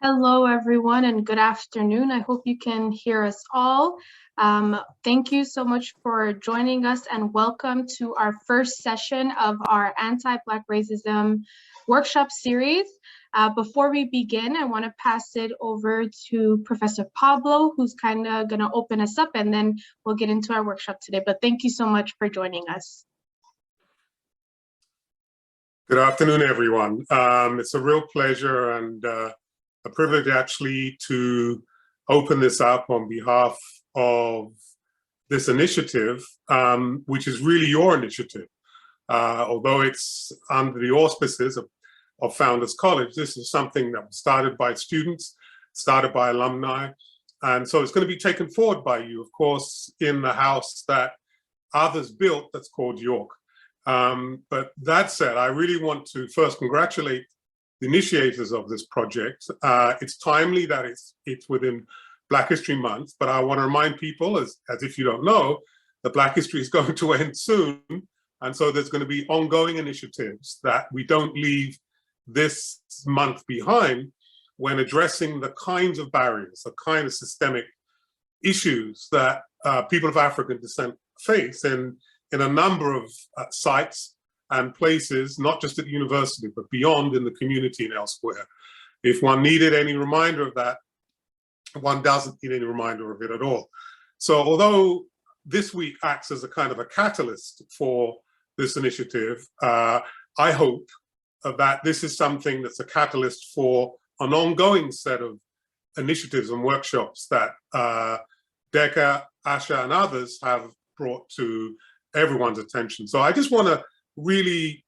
Hello, everyone, and good afternoon. I hope you can hear us all. Thank you so much for joining us and welcome to our first session of our Anti-Black Racism workshop series. Before we begin, I want to pass it over to Professor Pablo, who's kind of going to open us up, and then we'll get into our workshop today. But thank you so much for joining us. Good afternoon, everyone. It's a real pleasure and a privilege actually to open this up on behalf of this initiative, which is really your initiative. Although it's under the auspices of Founders College, this is something that was started by students, started by alumni. And so it's going to be taken forward by you, of course, in the house that others built that's called York. But that said, I really want to first congratulate the initiators of this project. It's timely that it's within Black History Month, but I want to remind people, as if you don't know, that Black History is going to end soon. And so there's going to be ongoing initiatives that we don't leave this month behind when addressing the kinds of barriers, the kind of systemic issues that people of African descent face in a number of sites and places, not just at the university, but beyond in the community and elsewhere. If one needed any reminder of that, one doesn't need any reminder of it at all. So although this week acts as a kind of a catalyst for this initiative, I hope that this is something that's a catalyst for an ongoing set of initiatives and workshops that Deka, Asha, and others have brought to everyone's attention. So I just want to really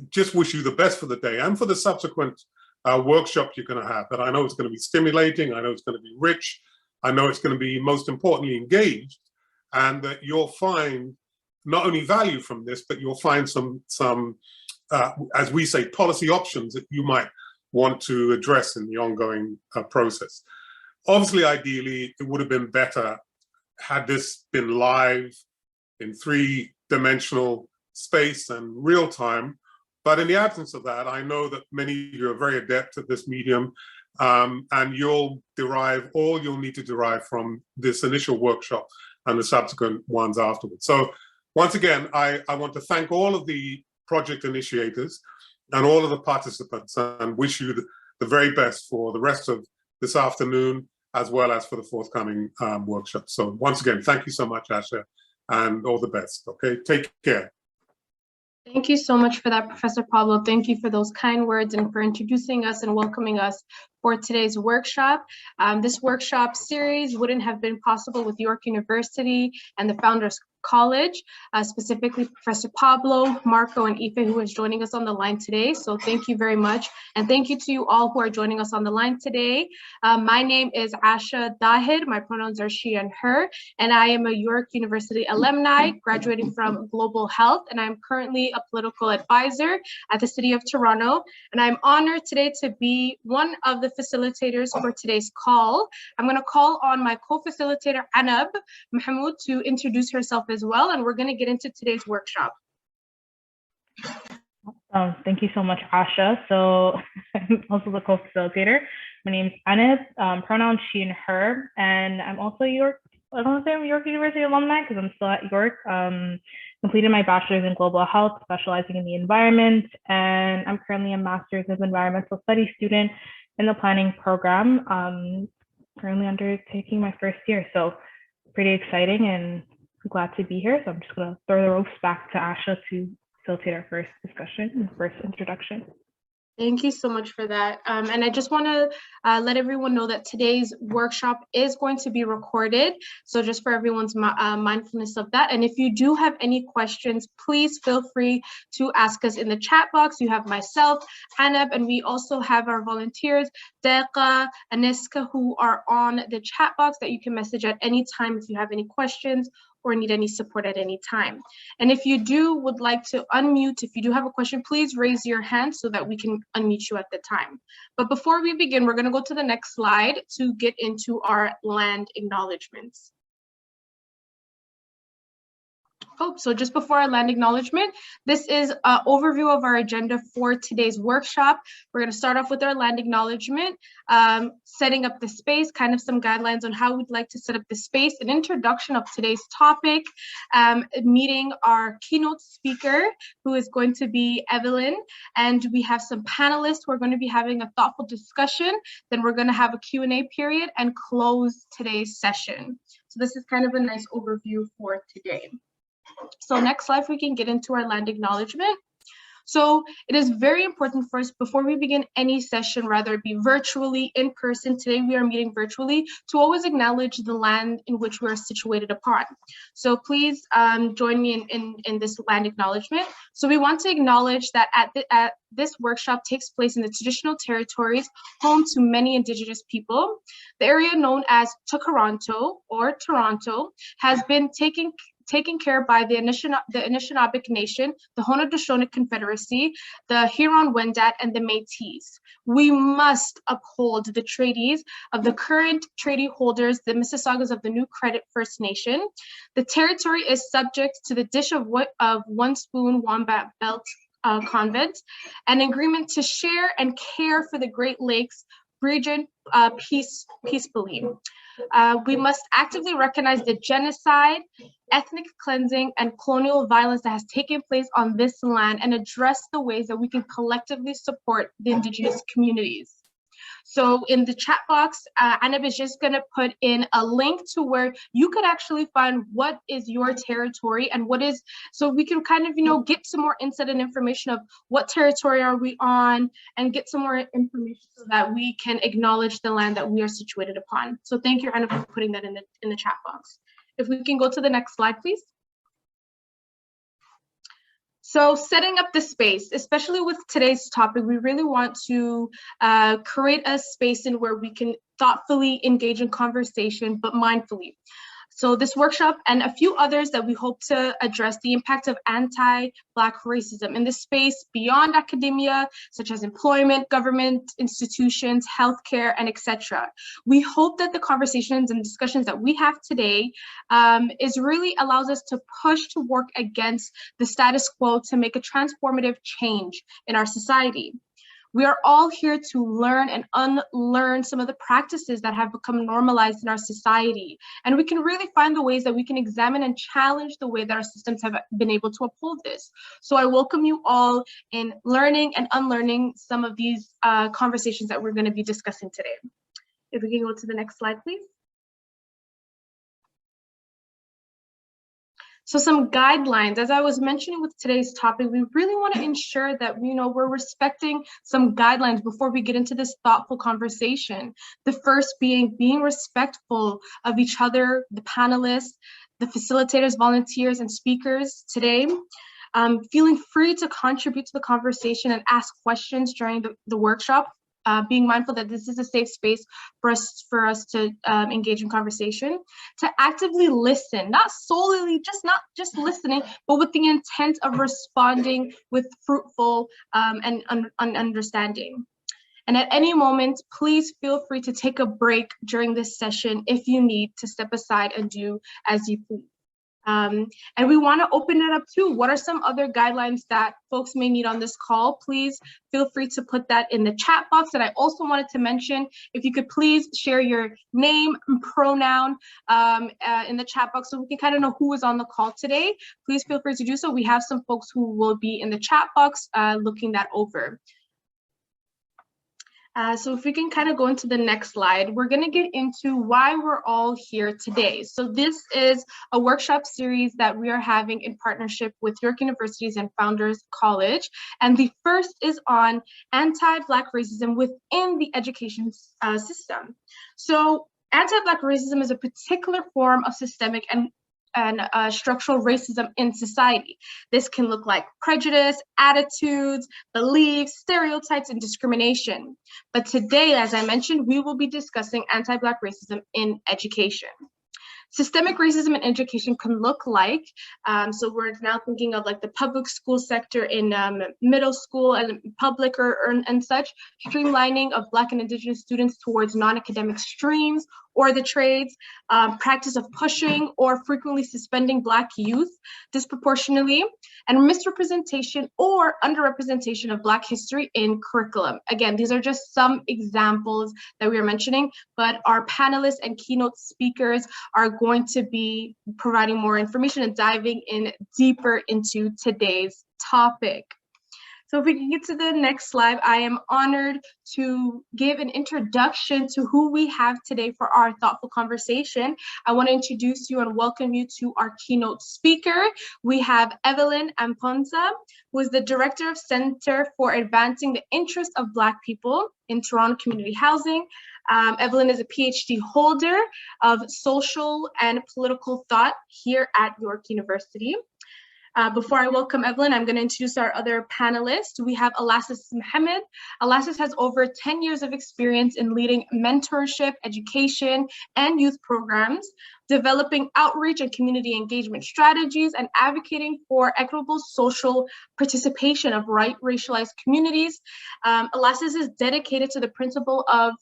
just wish you the best for the day and for the subsequent workshop you're going to have. That I know it's going to be stimulating, I know it's going to be rich, I know it's going to be most importantly engaged, and that you'll find not only value from this, but you'll find some as we say, policy options that you might want to address in the ongoing process. Obviously, ideally, it would have been better had this been live in three-dimensional space and real time. But in the absence of that, I know that many of you are very adept at this medium, and you'll derive all you'll need to derive from this initial workshop and the subsequent ones afterwards. So once again, I want to thank all of the project initiators and all of the participants and wish you the very best for the rest of this afternoon, as well as for the forthcoming workshop. So once again, thank you so much, Asha, and all the best, okay? Take care. Thank you so much for that, Professor Pablo. Thank you for those kind words and for introducing us and welcoming us for today's workshop. This workshop series wouldn't have been possible with York University and the Founders College, specifically Professor Pablo, Marco, and Ife, who is joining us on the line today. So thank you very much. And thank you to you all who are joining us on the line today. My name is Asha Dahid. My pronouns are she and her. And I am a York University alumni graduating from Global Health. And I'm currently a political advisor at the City of Toronto. And I'm honored today to be one of the facilitators for today's call. I'm going to call on my co-facilitator, Anab Mahmoud, to introduce herself as well, and we're going to get into today's workshop. Thank you so much, Asha. So I'm also the co-facilitator. My name is Anab, pronouns she and her, and I'm also York University alumni because I'm still at York. Completed my bachelor's in global health, specializing in the environment, and I'm currently a master's of environmental studies student in the planning program, currently undertaking my first year. So pretty exciting and glad to be here. So I'm just going to throw the ropes back to Asha to facilitate our first discussion and first introduction. Thank you so much for that. And I just want to let everyone know that today's workshop is going to be recorded. So just for everyone's mindfulness of that. And if you do have any questions, please feel free to ask us in the chat box. You have myself, Anab, and we also have our volunteers, Deka, Aniska, who are on the chat box that you can message at any time if you have any questions or need any support at any time. And if you would like to unmute, if you do have a question, please raise your hand so that we can unmute you at the time. But before we begin, we're going to go to the next slide to get into our land acknowledgements. Oh, so just before our land acknowledgement, this is an overview of our agenda for today's workshop. We're going to start off with our land acknowledgement, setting up the space, kind of some guidelines on how we'd like to set up the space, an introduction of today's topic, meeting our keynote speaker, who is going to be Evelyn, and we have some panelists who are going to be having a thoughtful discussion. Then we're going to have a Q&A period and close today's session. So this is kind of a nice overview for today. So next slide, we can get into our land acknowledgement. So it is very important for us before we begin any session, rather it be virtually, in person, today we are meeting virtually, to always acknowledge the land in which we are situated upon. So please join me in this land acknowledgement. So we want to acknowledge that at this workshop takes place in the traditional territories home to many Indigenous people. The area known as Tkaronto or Toronto has been taken care by the Anishinaabe Nation, the Haudenosaunee Confederacy, the Huron-Wendat, and the Métis. We must uphold the treaties of the current treaty holders, the Mississaugas of the New Credit First Nation. The territory is subject to the Dish of One Spoon Wombat Belt Convent, an agreement to share and care for the Great Lakes region peacefully. We must actively recognize the genocide, ethnic cleansing, and colonial violence that has taken place on this land and address the ways that we can collectively support the Indigenous communities. So in the chat box, Anab is just going to put in a link to where you could actually find what is your territory and what is, so we can kind of, get some more insight and information of what territory are we on and get some more information so that we can acknowledge the land that we are situated upon. So thank you, Anab, for putting that in the chat box. If we can go to the next slide, please. So setting up the space, especially with today's topic, we really want to create a space in where we can thoughtfully engage in conversation, but mindfully. So this workshop and a few others that we hope to address the impact of anti-Black racism in this space beyond academia, such as employment, government institutions, healthcare, and etc. We hope that the conversations and discussions that we have today is really allows us to push to work against the status quo to make a transformative change in our society. We are all here to learn and unlearn some of the practices that have become normalized in our society. And we can really find the ways that we can examine and challenge the way that our systems have been able to uphold this. So I welcome you all in learning and unlearning some of these conversations that we're going to be discussing today. If we can go to the next slide, please. So some guidelines, as I was mentioning with today's topic, we really want to ensure that we're respecting some guidelines before we get into this thoughtful conversation. The first being respectful of each other, the panelists, the facilitators, volunteers, and speakers today. Feeling free to contribute to the conversation and ask questions during the workshop. Being mindful that this is a safe space for us to engage in conversation, to actively listen, not just listening, but with the intent of responding with fruitful and understanding. And at any moment, please feel free to take a break during this session if you need to step aside and do as you please. And we want to open it up too. What are some other guidelines that folks may need on this call? Please feel free to put that in the chat box. And I also wanted to mention, if you could please share your name and pronoun in the chat box so we can kind of know who is on the call today. Please feel free to do so. We have some folks who will be in the chat box looking that over. So if we can kind of go into the next slide, we're going to get into why we're all here today. So this is a workshop series that we are having in partnership with York University's and Founders College. And the first is on anti-Black racism within the education system. So anti-Black racism is a particular form of systemic and structural racism in society. This can look like prejudice, attitudes, beliefs, stereotypes, and discrimination. But today, as I mentioned, we will be discussing anti-Black racism in education. Systemic racism in education can look like, so we're now thinking of like the public school sector in middle school and public and such, streamlining of Black and Indigenous students towards non-academic streams, or the trades, practice of pushing or frequently suspending Black youth disproportionately, and misrepresentation or underrepresentation of Black history in curriculum. Again, these are just some examples that we are mentioning, but our panelists and keynote speakers are going to be providing more information and diving in deeper into today's topic. So if we can get to the next slide, I am honored to give an introduction to who we have today for our thoughtful conversation. I want to introduce you and welcome you to our keynote speaker. We have Evelyn Amponza, who is the Director of Center for Advancing the Interests of Black People in Toronto Community Housing. Evelyn is a PhD holder of social and political thought here at York University. Before I welcome Evelyn, I'm going to introduce our other panelists. We have Alassis Mohammed. Alassis has over 10 years of experience in leading mentorship, education, and youth programs, developing outreach and community engagement strategies, and advocating for equitable social participation of racialized communities. Alassis is dedicated to the principle of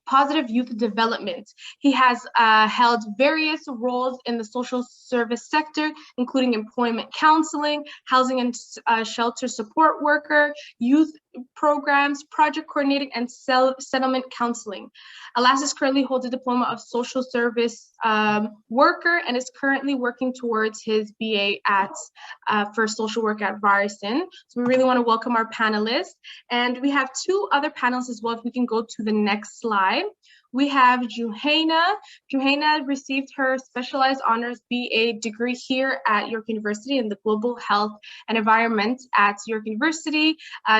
positive youth development. He has held various roles in the social service sector, including employment counseling, housing and shelter support worker, youth programs, project coordinating, and settlement counseling. Alassis currently holds a diploma of social service worker and is currently working towards his BA at for social work at Ryerson. So we really want to welcome our panelists. And we have two other panelists as well. If we can go to the next slide. We have Juhaina. Juhaina received her specialized honors BA degree here at York University in the Global Health and Environment at York University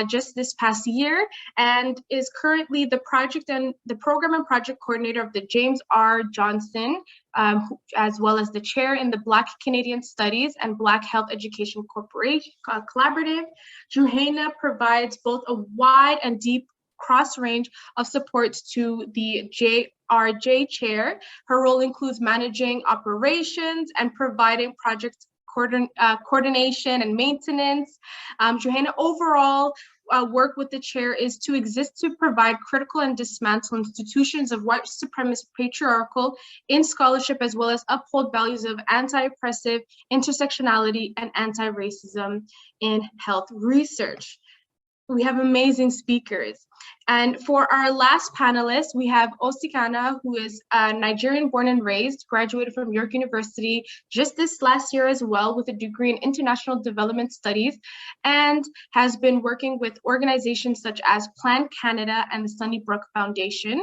just this past year, and is currently the program and project coordinator of the James R. Johnson, as well as the chair in the Black Canadian Studies and Black Health Education Corporation Collaborative. Juhaina provides both a wide and deep cross range of supports to the JRJ chair. Her role includes managing operations and providing project coordination and maintenance. Juhaina overall work with the chair is to exist to provide critical and dismantle institutions of white supremacist patriarchal in scholarship, as well as uphold values of anti-oppressive, intersectionality, and anti-racism in health research. We have amazing speakers. And for our last panelist, we have Osikana, who is Nigerian born and raised, graduated from York University just this last year as well with a degree in international development studies, and has been working with organizations such as Planned Canada and the Sunnybrook Foundation.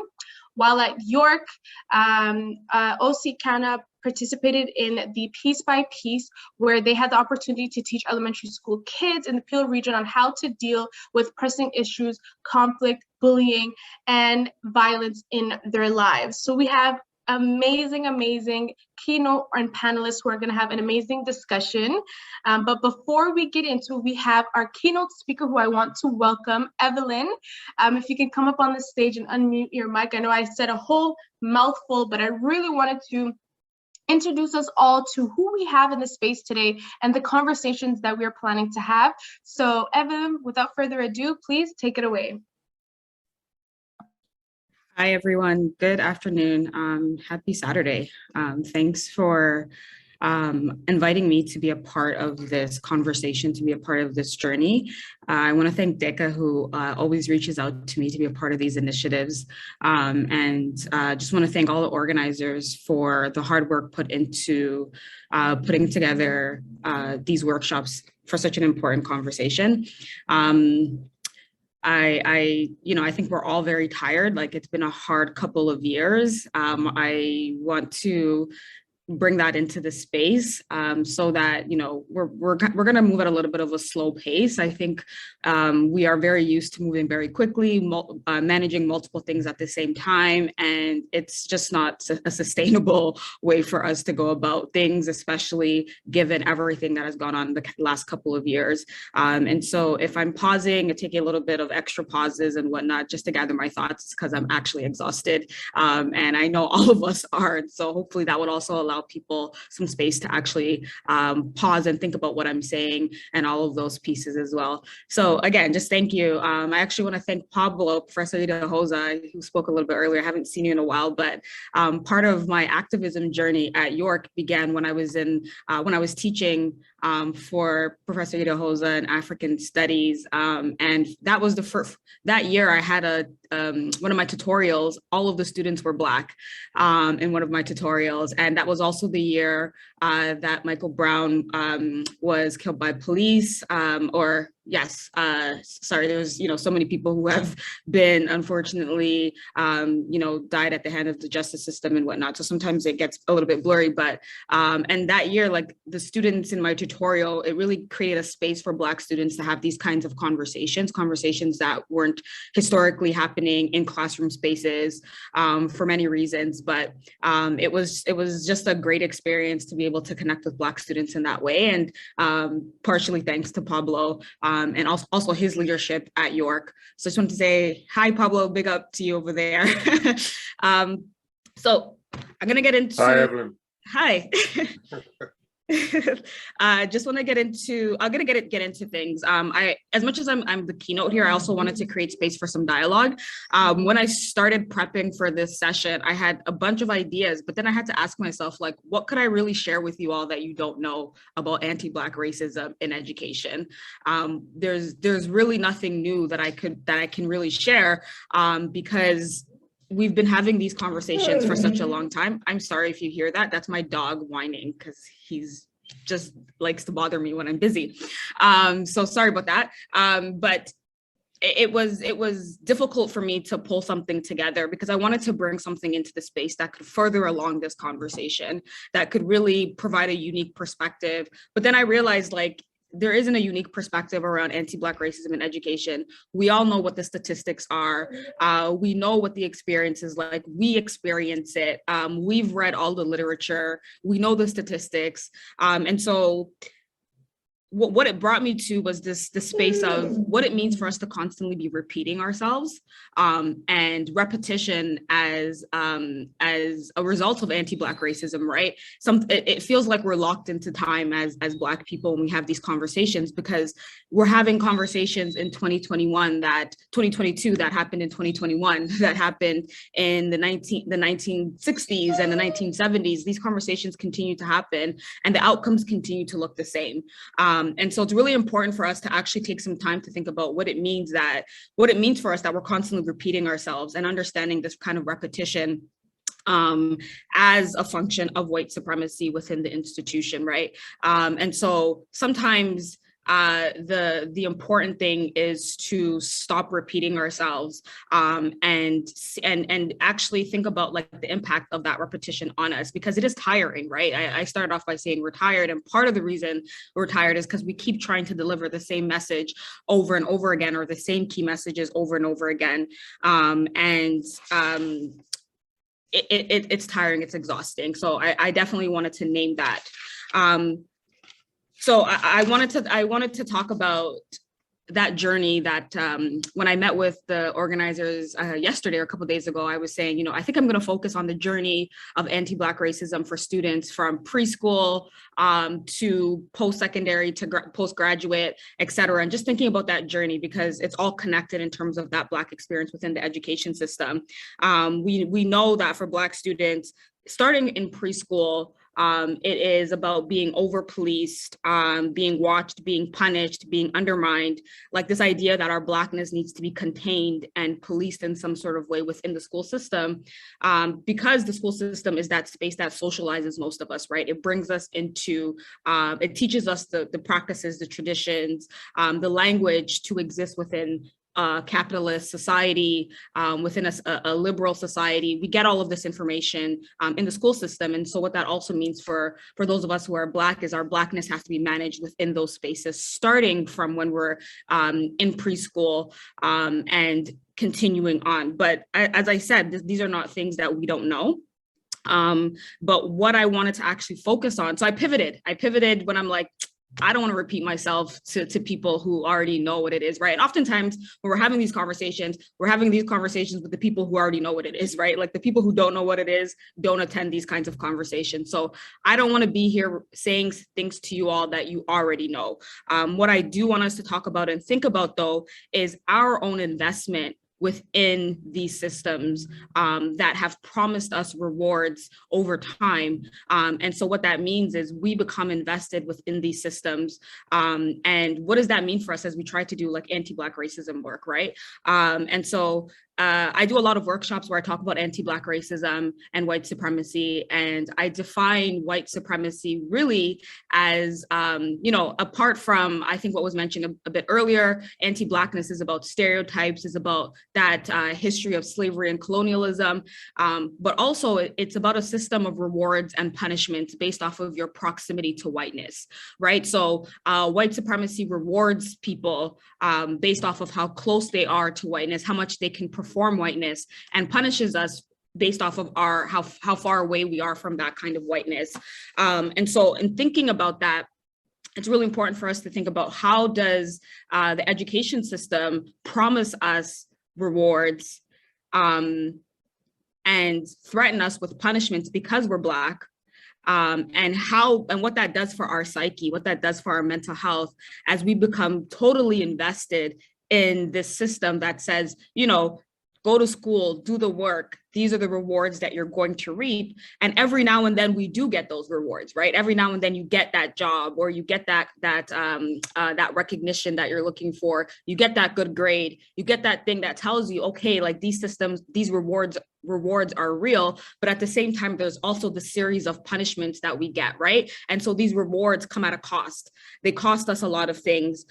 While at York, Osikana participated in the Piece by Piece, where they had the opportunity to teach elementary school kids in the Peel region on how to deal with pressing issues, conflict, bullying, and violence in their lives. So we have amazing keynote and panelists who are going to have an amazing discussion. But before we get into, we have our keynote speaker who I want to welcome, Evelyn. If you can come up on the stage and unmute your mic. I know I said a whole mouthful, but I really wanted to introduce us all to who we have in the space today and the conversations that we're planning to have. So Evelyn, without further ado, please take it away. Hi, everyone. Good afternoon. Happy Saturday. Thanks for inviting me to be a part of this conversation, to be a part of this journey. I want to thank Deka, who always reaches out to me to be a part of these initiatives. And just want to thank all the organizers for the hard work put into putting together these workshops for such an important conversation. I think we're all very tired. Like, it's been a hard couple of years. I want to bring that into the space so that, we're going to move at a little bit of a slow pace. I think we are very used to moving very quickly, managing multiple things at the same time, and it's just not a sustainable way for us to go about things, especially given everything that has gone on the last couple of years. And so if I'm pausing and taking a little bit of extra pauses and whatnot just to gather my thoughts, it's because I'm actually exhausted. And I know all of us are. So hopefully that would also allow allow people some space to actually pause and think about what I'm saying and all of those pieces as well. So again, just thank you. I actually want to thank Pablo, Professor Idahosa, who spoke a little bit earlier. I haven't seen you in a while, but part of my activism journey at York began when I was teaching for Professor Idahosa in African Studies, and that was the first. That year, I had one of my tutorials. All of the students were Black in one of my tutorials, and that was also the year that Michael Brown was killed by police. Sorry, there's so many people who have been unfortunately died at the hand of the justice system and whatnot. So sometimes it gets a little bit blurry, but and that year, like the students in my tutorial, it really created a space for Black students to have these kinds of conversations that weren't historically happening in classroom spaces for many reasons. But it was just a great experience to be able to connect with Black students in that way, and partially thanks to Pablo. And also his leadership at York. So I just wanted to say, hi, Pablo, big up to you over there. So I'm gonna get into- Hi, Evelyn. Hi. Just want to get into, get into things. As much as I'm the keynote here, I also wanted to create space for some dialogue. When I started prepping for this session, I had a bunch of ideas, but then I had to ask myself, like, what could I really share with you all that you don't know about anti-Black racism in education? There's really nothing new that I can really share, because we've been having these conversations for such a long time. I'm sorry if you hear that. That's my dog whining because he's just likes to bother me when I'm busy. So sorry about that. But it was difficult for me to pull something together because I wanted to bring something into the space that could further along this conversation, that could really provide a unique perspective. But then I realized, like, there isn't a unique perspective around anti-Black racism in education. We all know what the statistics are. We know what the experience is like. We experience it. We've read all the literature. We know the statistics. And so what it brought me to was the space of what it means for us to constantly be repeating ourselves, and repetition as a result of anti-Black racism, right? It feels like we're locked into time as Black people when we have these conversations, because we're having conversations in 2022 that happened in 2021, that happened in the 1960s and the 1970s. These conversations continue to happen and the outcomes continue to look the same. And so it's really important for us to actually take some time to think about what it means for us that we're constantly repeating ourselves and understanding this kind of repetition as a function of white supremacy within the institution, right? And so sometimes the important thing is to stop repeating ourselves, and actually think about, like, the impact of that repetition on us, because it is tiring, right? I started off by saying we're tired, and part of the reason we're tired is because we keep trying to deliver the same message over and over again, or the same key messages over and over again. It's tiring, it's exhausting. So I definitely wanted to name that. So I wanted to talk about that journey that when I met with the organizers yesterday or a couple of days ago, I was saying, I think I'm going to focus on the journey of anti-Black racism for students from preschool to post-secondary to postgraduate, et cetera. And just thinking about that journey, because it's all connected in terms of that Black experience within the education system. We know that for Black students, starting in preschool, it is about being over-policed, being watched, being punished, being undermined, like this idea that our Blackness needs to be contained and policed in some sort of way within the school system, because the school system is that space that socializes most of us, right? It brings us into, it teaches us the practices, the traditions, the language to exist within capitalist society, within a liberal society. We get all of this information in the school system. And so what that also means for those of us who are Black is our Blackness has to be managed within those spaces, starting from when we're in preschool and continuing on. But as I said, these are not things that we don't know. But what I wanted to actually focus on, so I pivoted when I'm like, I don't want to repeat myself to people who already know what it is, right? And oftentimes when we're having these conversations with the people who already know what it is, right? Like the people who don't know what it is don't attend these kinds of conversations. So I don't want to be here saying things to you all that you already know. What I do want us to talk about and think about, though, is our own investment within these systems that have promised us rewards over time. And so what that means is we become invested within these systems. And what does that mean for us as we try to do like anti-Black racism work, right? And so I do a lot of workshops where I talk about anti-Black racism and white supremacy, and I define white supremacy really as, apart from, I think what was mentioned a bit earlier, anti-Blackness is about stereotypes, is about that history of slavery and colonialism, but also it's about a system of rewards and punishments based off of your proximity to whiteness, right? So white supremacy rewards people based off of how close they are to whiteness, how much they can perform whiteness, and punishes us based off of our how far away we are from that kind of whiteness. And so in thinking about that, it's really important for us to think about how does the education system promise us rewards and threaten us with punishments because we're Black, and what that does for our psyche, what that does for our mental health as we become totally invested in this system that says, go to school, do the work. These are the rewards that you're going to reap. And every now and then we do get those rewards, right? Every now and then you get that job, or you get that recognition that you're looking for. You get that good grade. You get that thing that tells you, okay, like these systems, these rewards are real. But at the same time, there's also the series of punishments that we get, right? And so these rewards come at a cost. They cost us a lot of things.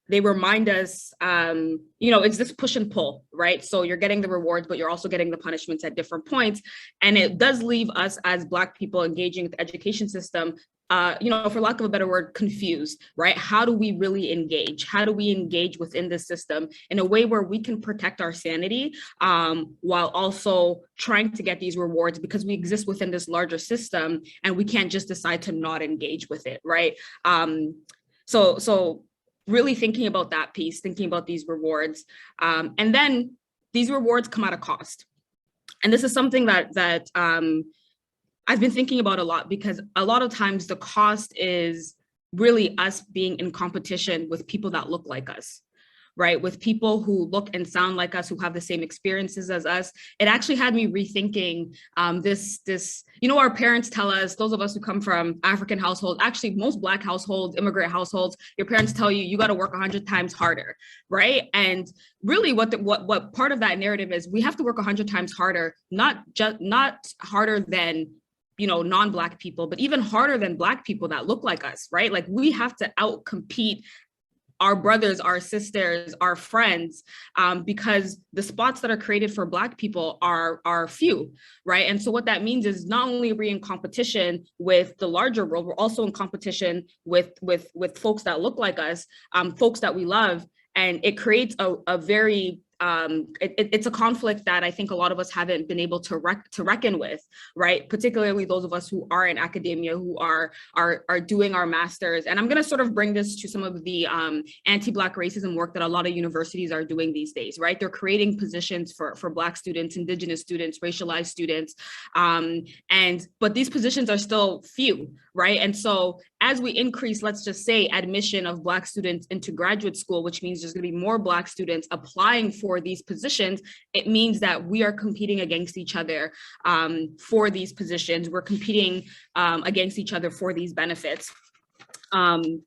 They remind us, it's this push and pull, right? So you're getting the rewards, but you're also getting the punishments at different points. And it does leave us as Black people engaging with the education system, for lack of a better word, confused, right? How do we really engage? How do we engage within the system in a way where we can protect our sanity while also trying to get these rewards, because we exist within this larger system and we can't just decide to not engage with it, right? So really thinking about that piece, thinking about these rewards. And then these rewards come at a cost. And this is something that I've been thinking about a lot, because a lot of times the cost is really us being in competition with people that look like us, right? With people who look and sound like us, who have the same experiences as us. It actually had me rethinking this, our parents tell us, those of us who come from African households, actually most Black households, immigrant households, your parents tell you, you got to work 100 times harder, right? And really what part of that narrative is, we have to work 100 times harder, not harder than non-Black people, but even harder than Black people that look like us, right? Like we have to outcompete our brothers, our sisters, our friends, because the spots that are created for Black people are few, right? And so what that means is not only are we in competition with the larger world, we're also in competition with folks that look like us, folks that we love, and it creates a very it's a conflict that I think a lot of us haven't been able to reckon with, right? Particularly those of us who are in academia, who are doing our masters. And I'm going to sort of bring this to some of the anti-Black racism work that a lot of universities are doing these days, right? They're creating positions for Black students, Indigenous students, racialized students, but these positions are still few, right? And so as we increase, let's just say, admission of Black students into graduate school, which means there's going to be more Black students applying for these positions, it means that we are competing against each other for these positions. We're competing against each other for these benefits. And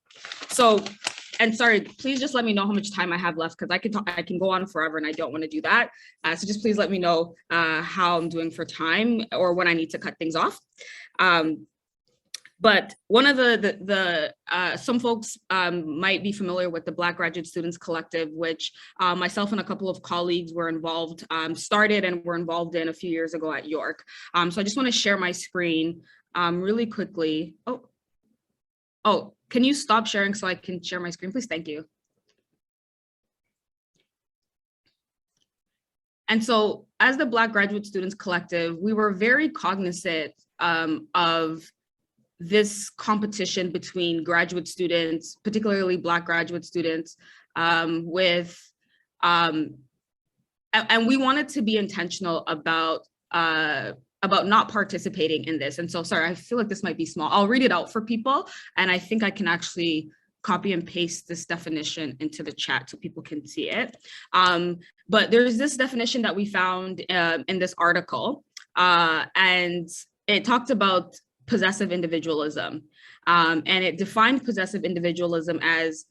sorry, please just let me know how much time I have left, because I can go on forever and I don't want to do that. So just please let me know how I'm doing for time or when I need to cut things off. But one of some folks might be familiar with the Black Graduate Students Collective, which myself and a couple of colleagues were involved, started and were involved in a few years ago at York. So I just want to share my screen really quickly. Oh, can you stop sharing so I can share my screen, please? Thank you. And so as the Black Graduate Students Collective, we were very cognizant of this competition between graduate students, particularly Black graduate students, and we wanted to be intentional about not participating in this. And so, sorry, I feel like this might be small. I'll read it out for people, and I think I can actually copy and paste this definition into the chat so people can see it. But there's this definition that we found in this article, and it talked about possessive individualism. And it defined possessive individualism as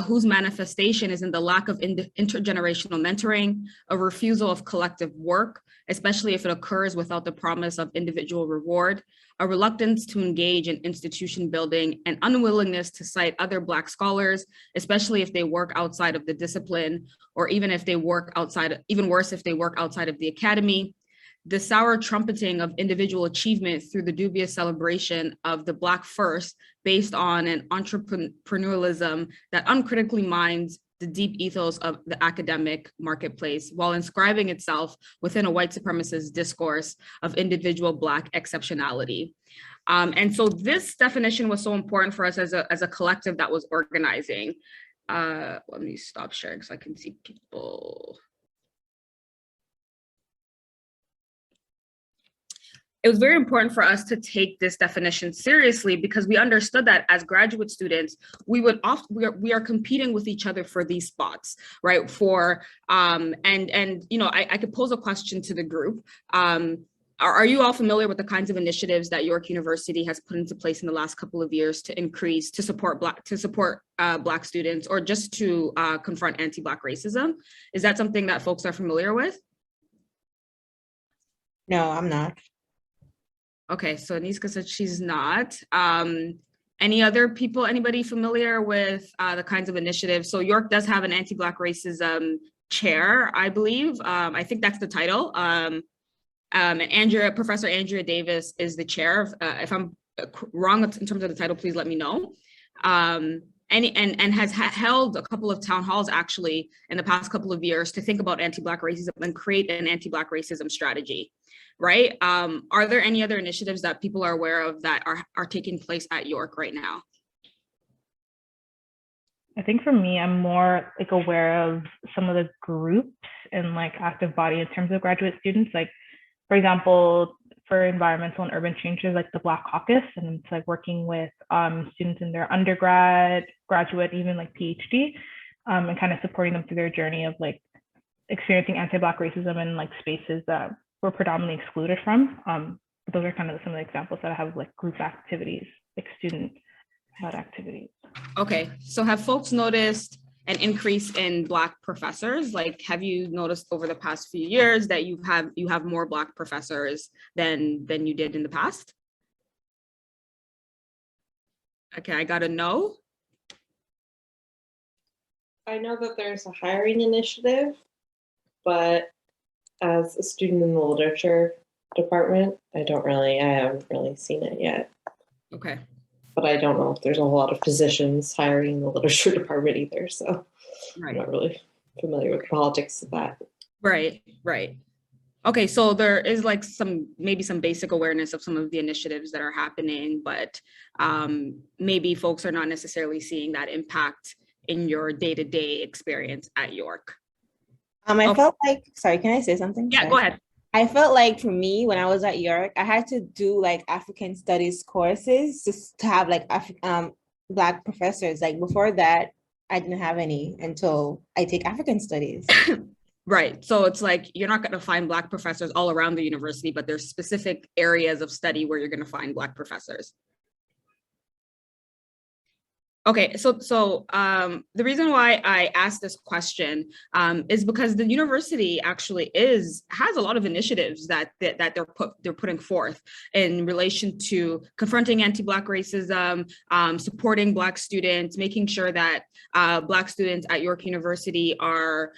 whose manifestation is in the lack of intergenerational mentoring, a refusal of collective work, especially if it occurs without the promise of individual reward, a reluctance to engage in institution building, and unwillingness to cite other Black scholars, especially if they work outside of the discipline, or even if they work outside, even worse, if they work outside of the academy. The sour trumpeting of individual achievement through the dubious celebration of the Black first based on an entrepreneurialism that uncritically mines the deep ethos of the academic marketplace while inscribing itself within a white supremacist discourse of individual Black exceptionality. And so this definition was so important for us as a collective that was organizing. Let me stop sharing so I can see people. It was very important for us to take this definition seriously because we understood that as graduate students, we are competing with each other for these spots, right? For and you know, I could pose a question to the group. Are you all familiar with the kinds of initiatives that York University has put into place in the last couple of years to support Black students, or just to confront anti-Black racism? Is that something that folks are familiar with? No, I'm not. Okay, so Niska said she's not. Any other people, anybody familiar with the kinds of initiatives? So York does have an anti-Black racism chair, I believe. I think that's the title. And Professor Andrea Davis is the chair. If I'm wrong in terms of the title, please let me know. And has held a couple of town halls actually in the past couple of years to think about anti-Black racism and create an anti-Black racism strategy. Right? Are there any other initiatives that people are aware of that are taking place at York right now? I think for me, I'm more like aware of some of the groups and like active body in terms of graduate students. Like, for example, for environmental and urban changes, like the Black Caucus, and it's like working with students in their undergrad, graduate, even like PhD, and kind of supporting them through their journey of like experiencing anti-Black racism in like spaces that we're predominantly excluded from. Those are kind of some of the examples that I have, like group activities, like student-led activities. Okay, so have folks noticed an increase in Black professors? Like, have you noticed over the past few years that you have more Black professors than you did in the past? Okay, I got a no. I know that there's a hiring initiative, but as a student in the literature department, I haven't really seen it yet. Okay. But I don't know if there's a whole lot of positions hiring in the literature department either, so Right. I'm not really familiar with the politics of that. Right. Okay, so there is like maybe some basic awareness of some of the initiatives that are happening, but maybe folks are not necessarily seeing that impact in your day-to-day experience at York. I felt like, sorry, can I say something? Yeah, Sorry. go ahead. I felt like for me, when I was at York, I had to do like African studies courses just to have like Black professors. Like before that, I didn't have any until I take African studies. Right. So it's like you're not going to find Black professors all around the university, but there's specific areas of study where you're going to find Black professors. Okay, so the reason why I asked this question is because the university actually has a lot of initiatives that they're putting forth in relation to confronting anti-Black racism, supporting Black students, making sure that Black students at York University are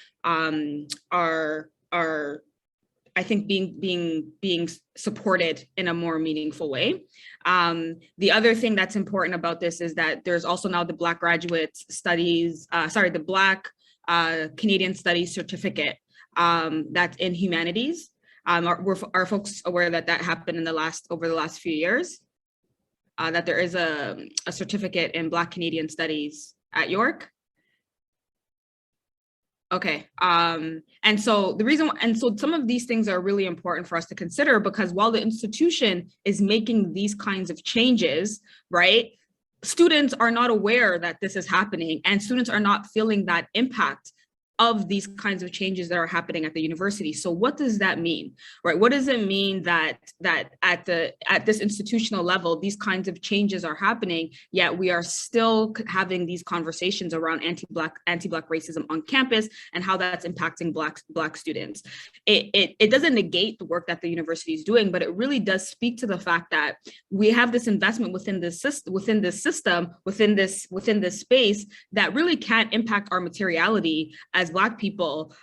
I think being supported in a more meaningful way. The other thing that's important about this is that there's also now the Black Graduate Studies, the Black Canadian Studies Certificate that's in humanities. Are folks aware that happened over the last few years? that there is a certificate in Black Canadian Studies at York. Okay, and so some of these things are really important for us to consider, because while the institution is making these kinds of changes, right, students are not aware that this is happening, and students are not feeling that impact of these kinds of changes that are happening at the university. So what does that mean, right? What does it mean that at this institutional level, these kinds of changes are happening, yet we are still having these conversations around anti-Black racism on campus and how that's impacting Black students? It doesn't negate the work that the university is doing, but it really does speak to the fact that we have this investment within this system, within this space, that really can't impact our materiality as Black people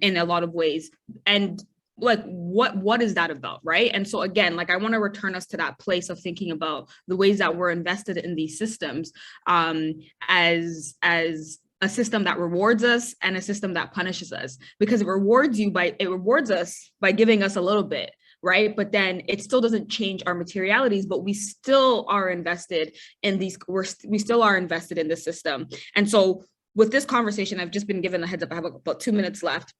in a lot of ways. And like, what is that about, right? And so again, like, I want to return us to that place of thinking about the ways that we're invested in these systems as a system that rewards us and a system that punishes us, because it rewards us by giving us a little bit, right? But then it still doesn't change our materialities, but we still are invested in we still are invested in this system. And so with this conversation, I've just been given a heads up, I have about 2 minutes left.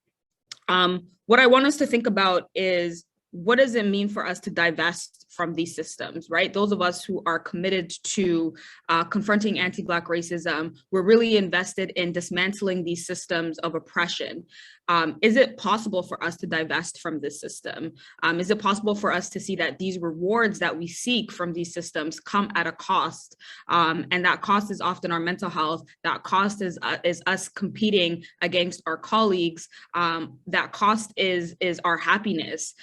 What I want us to think about is, what does it mean for us to divest from these systems, right? Those of us who are committed to confronting anti-Black racism, we're really invested in dismantling these systems of oppression. Is it possible for us to divest from this system? Is it possible for us to see that these rewards that we seek from these systems come at a cost? And that cost is often our mental health. That cost is us competing against our colleagues. That cost is our happiness.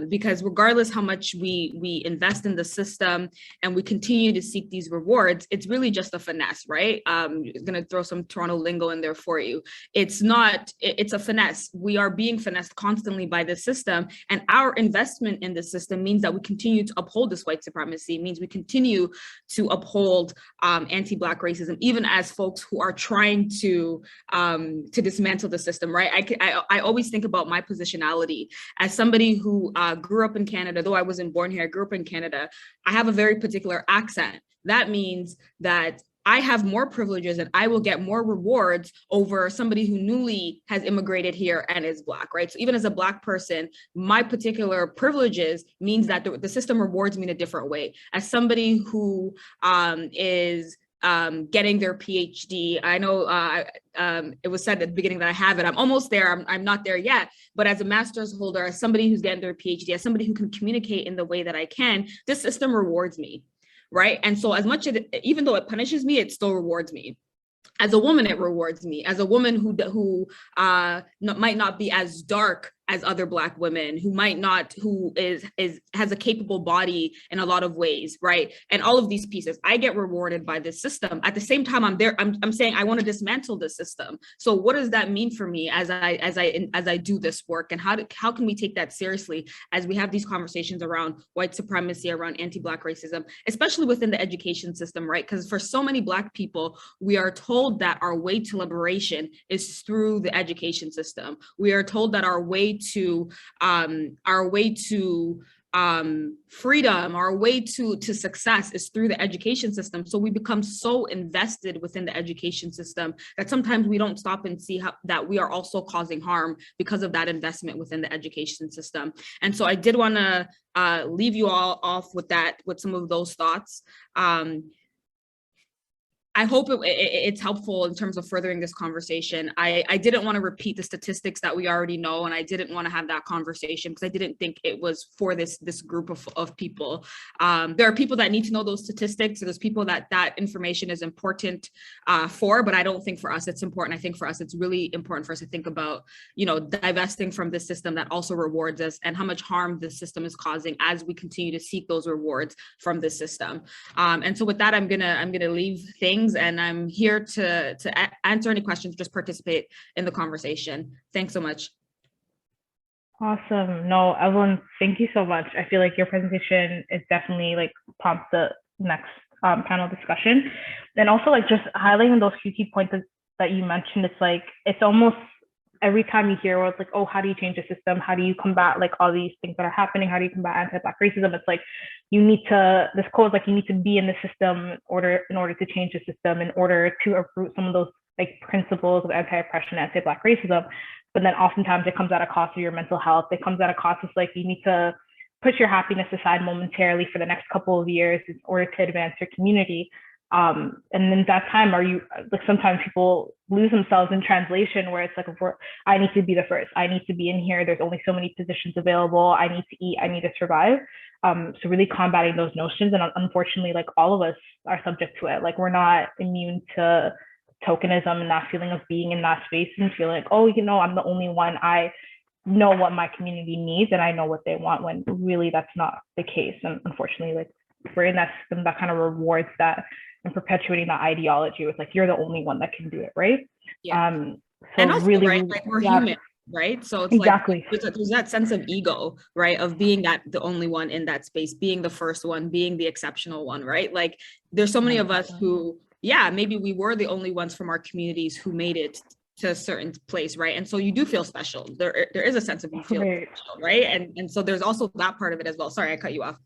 Because regardless how much we invest in the system and we continue to seek these rewards, it's really just a finesse, right? I'm gonna throw some Toronto lingo in there for you. It's a finesse. We are being finessed constantly by the system, and our investment in the system means that we continue to uphold this white supremacy. It means we continue to uphold anti-Black racism, even as folks who are trying to dismantle the system, right? I always think about my positionality as somebody who grew up in Canada. Though I wasn't born here, I grew up in Canada. I have a very particular accent. That means that I have more privileges and I will get more rewards over somebody who newly has immigrated here and is Black, right? So even as a Black person, my particular privileges means that the system rewards me in a different way. As somebody who is getting their PhD, I know it was said at the beginning that I have it. I'm almost there. I'm not there yet. But as a master's holder, as somebody who's getting their PhD, as somebody who can communicate in the way that I can, this system rewards me. Right. And so even though it punishes me, it still rewards me. As a woman, it rewards me. As a woman who might not be as dark as other Black women, who has a capable body in a lot of ways, right? And all of these pieces, I get rewarded by this system. At the same time, I'm saying I want to dismantle the system. So what does that mean for me as I do this work? And how can we take that seriously as we have these conversations around white supremacy, around anti-Black racism, especially within the education system, right? Because for so many Black people, we are told that our way to liberation is through the education system. We are told that our way to freedom, our way to success is through the education system. So we become so invested within the education system that sometimes we don't stop and see that we are also causing harm because of that investment within the education system. And so I did want to leave you all off with some of those thoughts. I hope it's helpful in terms of furthering this conversation. I didn't want to repeat the statistics that we already know, and I didn't want to have that conversation because I didn't think it was for this group of people. There are people that need to know those statistics. There's people that information is important for, but I don't think for us it's important. I think for us it's really important for us to think about, divesting from this system that also rewards us and how much harm this system is causing as we continue to seek those rewards from this system. And so with that, I'm gonna leave things. And I'm here to answer any questions, just participate in the conversation. Thanks so much. Awesome. No, Evelyn, thank you so much. I feel like your presentation is definitely prompts the next panel discussion. And also just highlighting those few key points that you mentioned, it's almost every time you hear where it's like, oh, how do you change the system? How do you combat like all these things that are happening? How do you combat anti-Black racism? It's like this quote is like you need to be in the system in order to change the system, in order to uproot some of those like principles of anti-oppression, anti-Black racism. But then oftentimes it comes at a cost of your mental health. It comes at a cost of like you need to put your happiness aside momentarily for the next couple of years in order to advance your community. And in that time, are you like sometimes people lose themselves in translation where it's like, I need to be the first, I need to be in here, there's only so many positions available, I need to eat, I need to survive. So really combating those notions, and unfortunately, like all of us are subject to it. Like we're not immune to tokenism and that feeling of being in that space and feeling like, oh, you know, I'm the only one, I know what my community needs and I know what they want, when really that's not the case. And unfortunately, like we're in that system that kind of rewards that and perpetuating that ideology with like, you're the only one that can do it, right? Yeah. So and also, really, right, like we're human, right? So it's exactly. Like there's that sense of ego, right? Of being the only one in that space, being the first one, being the exceptional one, right? Like there's so many of us who, yeah, maybe we were the only ones from our communities who made it to a certain place, right? And so you do feel special. There is a sense of you feel special, right? And so there's also that part of it as well. Sorry, I cut you off.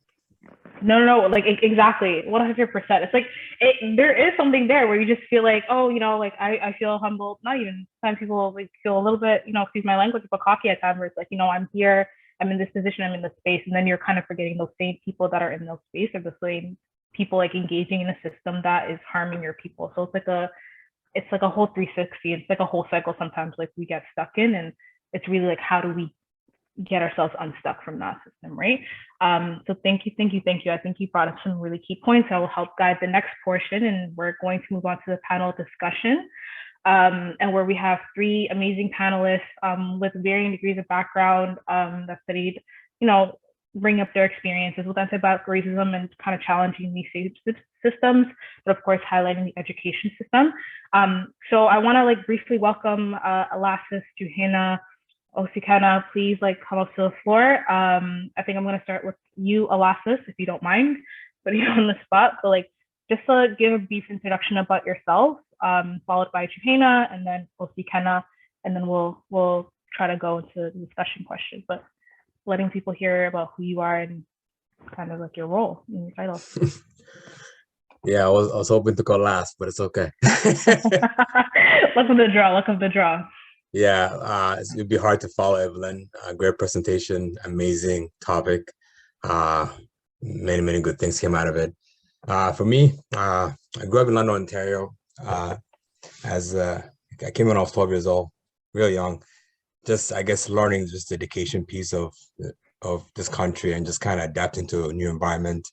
No, like exactly, 100%. It's like there is something there where you just feel like, oh, you know, like I feel humbled. Not even sometimes people like feel a little bit, you know, excuse my language, but cocky at times where it's like, you know, I'm here, I'm in this position, I'm in this space, and then you're kind of forgetting those same people that are in those space are the same people like engaging in a system that is harming your people. So it's like a whole 360. It's like a whole cycle sometimes like we get stuck in, and it's really like how do we get ourselves unstuck from that system, right? So thank you. I think you brought up some really key points that will help guide the next portion, and we're going to move on to the panel discussion, and where we have three amazing panelists with varying degrees of background that studied, you know, bring up their experiences with anti-Black racism and kind of challenging these systems, but of course highlighting the education system. So I want to like briefly welcome Alasis, Juhena, Osikana, please like come up to the floor. I think I'm going to start with you, Alasis, if you don't mind, putting you on the spot. So like just to give a brief introduction about yourself, followed by Juhena, and then Osikana, and then we'll try to go into the discussion questions. But letting people hear about who you are and kind of like your role in your title. Yeah, I was hoping to go last, but it's okay. Luck of the draw. Yeah, it'd be hard to follow, Evelyn. Great presentation, amazing topic. Many good things came out of it. For me, I grew up in London, Ontario. I came when I was 12 years old, real young. Just, I guess, learning just the education piece of this country and just kind of adapting to a new environment,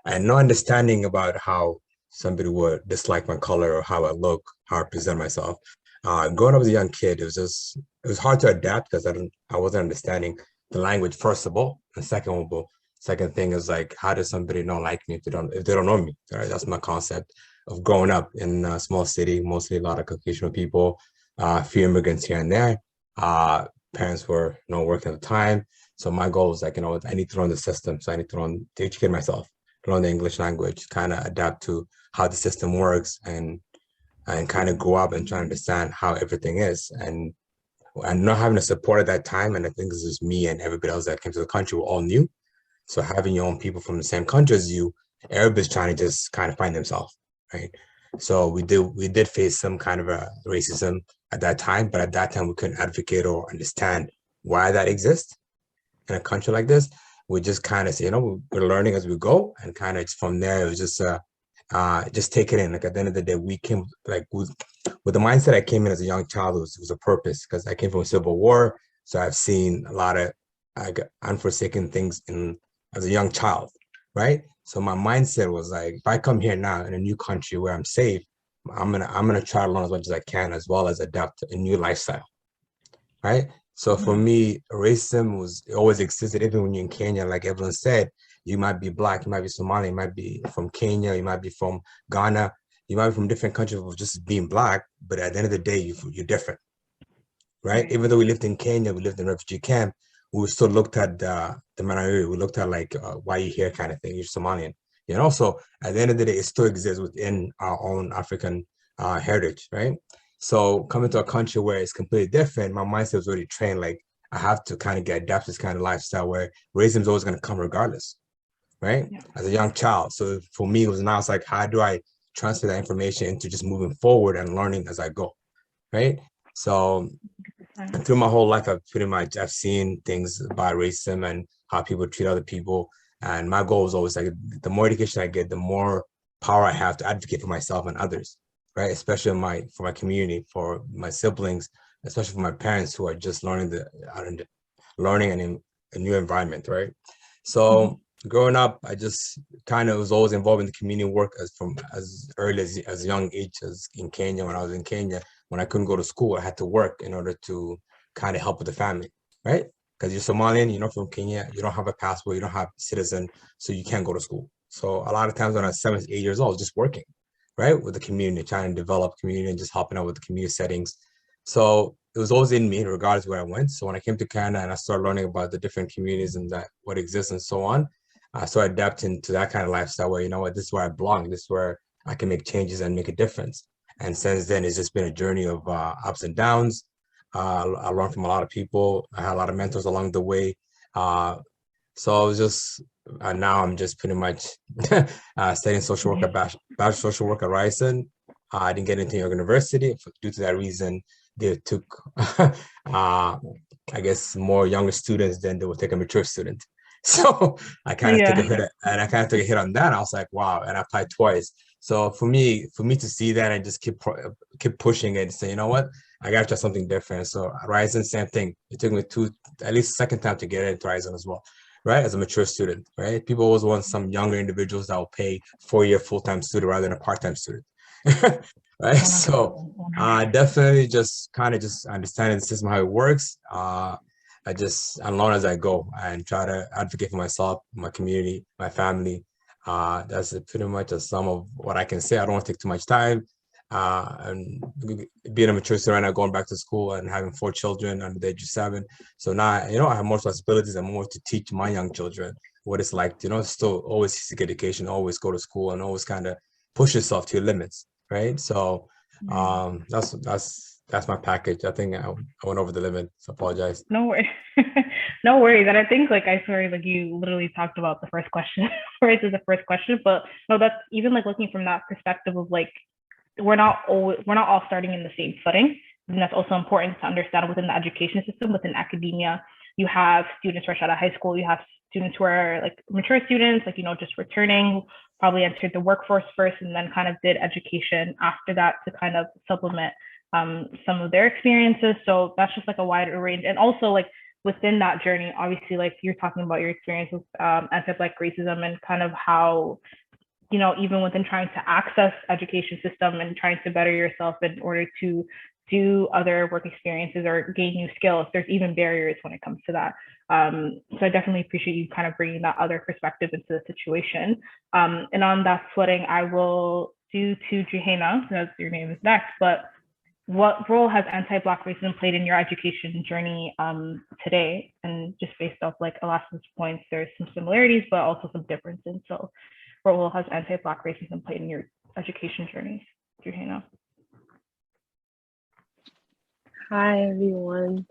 and no understanding about how somebody would dislike my color or how I look, how I present myself. Growing up as a young kid, it was hard to adapt because I wasn't understanding the language, first of all. And second thing is like, how does somebody not like me if they don't know me? Right? That's my concept of growing up in a small city, mostly a lot of Caucasian people, a few immigrants here and there. Parents were working at the time. So my goal was like, I need to learn the system. So I need to educate myself, learn the English language, kind of adapt to how the system works and kind of grow up and try to understand how everything is. And not having the support at that time, and I think this is me and everybody else that came to the country, we're all new. So having your own people from the same country as you, everybody's trying to just kind of find themselves, right? So we did face some kind of a racism at that time, but at that time we couldn't advocate or understand why that exists in a country like this. We just kind of say, we're learning as we go, and kind of from there it was just take it in. Like at the end of the day, we came like with the mindset I came in as a young child. It was a purpose because I came from a civil war, so I've seen a lot of unforsaken things as a young child, right? So my mindset was like, if I come here now in a new country where I'm safe, I'm gonna try to learn as much as I can, as well as adapt to a new lifestyle, right? So for me, racism always existed, even when you're in Kenya. Like Evelyn said, you might be Black, you might be Somali, you might be from Kenya, you might be from Ghana, you might be from different countries of just being Black, but at the end of the day, you're different, right? Even though we lived in Kenya, we lived in a refugee camp, we still looked at the minority. We looked at like, why you here kind of thing, you're Somalian. And also, at the end of the day, it still exists within our own African heritage, right? So coming to a country where it's completely different, my mindset was already trained. Like I have to kind of get adapt to this kind of lifestyle where racism is always going to come regardless, right? Yeah. As a young child. So for me, it was now it's like, how do I transfer that information into just moving forward and learning as I go, right? So through my whole life, I've seen things about racism and how people treat other people. And my goal was always like, the more education I get, the more power I have to advocate for myself and others, right? Especially for my community, for my siblings, especially for my parents who are just learning in a new environment, right? So growing up, I just kind of was always involved in the community work as early as a young age, as in Kenya. When I was in Kenya, when I couldn't go to school, I had to work in order to kind of help with the family, right? Because you're Somalian, you're not from Kenya, you don't have a passport, you don't have citizen, so you can't go to school. So a lot of times when I was 7, 8 years old, I was just working, right, with the community, trying to develop community and just helping out with the community settings. So it was always in me, regardless of where I went. So when I came to Canada and I started learning about the different communities and that what exists and so on, I started adapting to that kind of lifestyle where, you know what, this is where I belong, this is where I can make changes and make a difference. And since then, it's just been a journey of ups and downs. I learned from a lot of people. I had a lot of mentors along the way. So I was just, now I'm just pretty much studying social work at Bachelor Social Work at Ryerson. I didn't get into York University. Due to that reason, they took, I guess, more younger students than they would take a mature student. So I kind of took a hit, and I kind of took a hit on that. I was like, wow, and I applied twice. So for me to see that and just keep pushing it and say, you know what, I got to try something different. So Ryerson, same thing. It took me at least second time to get into Ryerson as well, right? As a mature student, right? People always want some younger individuals that will pay 4-year full-time student rather than a part-time student, right? So definitely just kind of just understanding the system, how it works. I learn as I go and try to advocate for myself, my community, my family. That's pretty much a sum of what I can say. I don't want to take too much time. And being a mature student right now, going back to school and having 4 children under the age of 7. So now, you know, I have more responsibilities and more to teach my young children what it's like, you know, still always seek education, always go to school and always kind of push yourself to your limits, right? So that's my package. I think I went over the limit, so apologize. No worries. No worries. And I think I swear you literally talked about the first question, right? This is the first question, but no, that's even looking from that perspective of we're not all starting in the same footing. And that's also important to understand within the education system, within academia. You have students fresh out of high school, you have students who are mature students, just returning, probably entered the workforce first and then kind of did education after that to kind of supplement some of their experiences. So that's just a wider range. And also within that journey, obviously, you're talking about your experience with anti-Black racism and kind of how, even within trying to access education system and trying to better yourself in order to do other work experiences or gain new skills, there's even barriers when it comes to that. So I definitely appreciate you kind of bringing that other perspective into the situation. And on that footing, I will do to Juhayna, as your name is next, but what role has anti-Black racism played in your education journey today? And just based off Alaska's points, there's some similarities, but also some differences. So what role has anti-Black racism played in your education journey, Juhayna? Hi, everyone.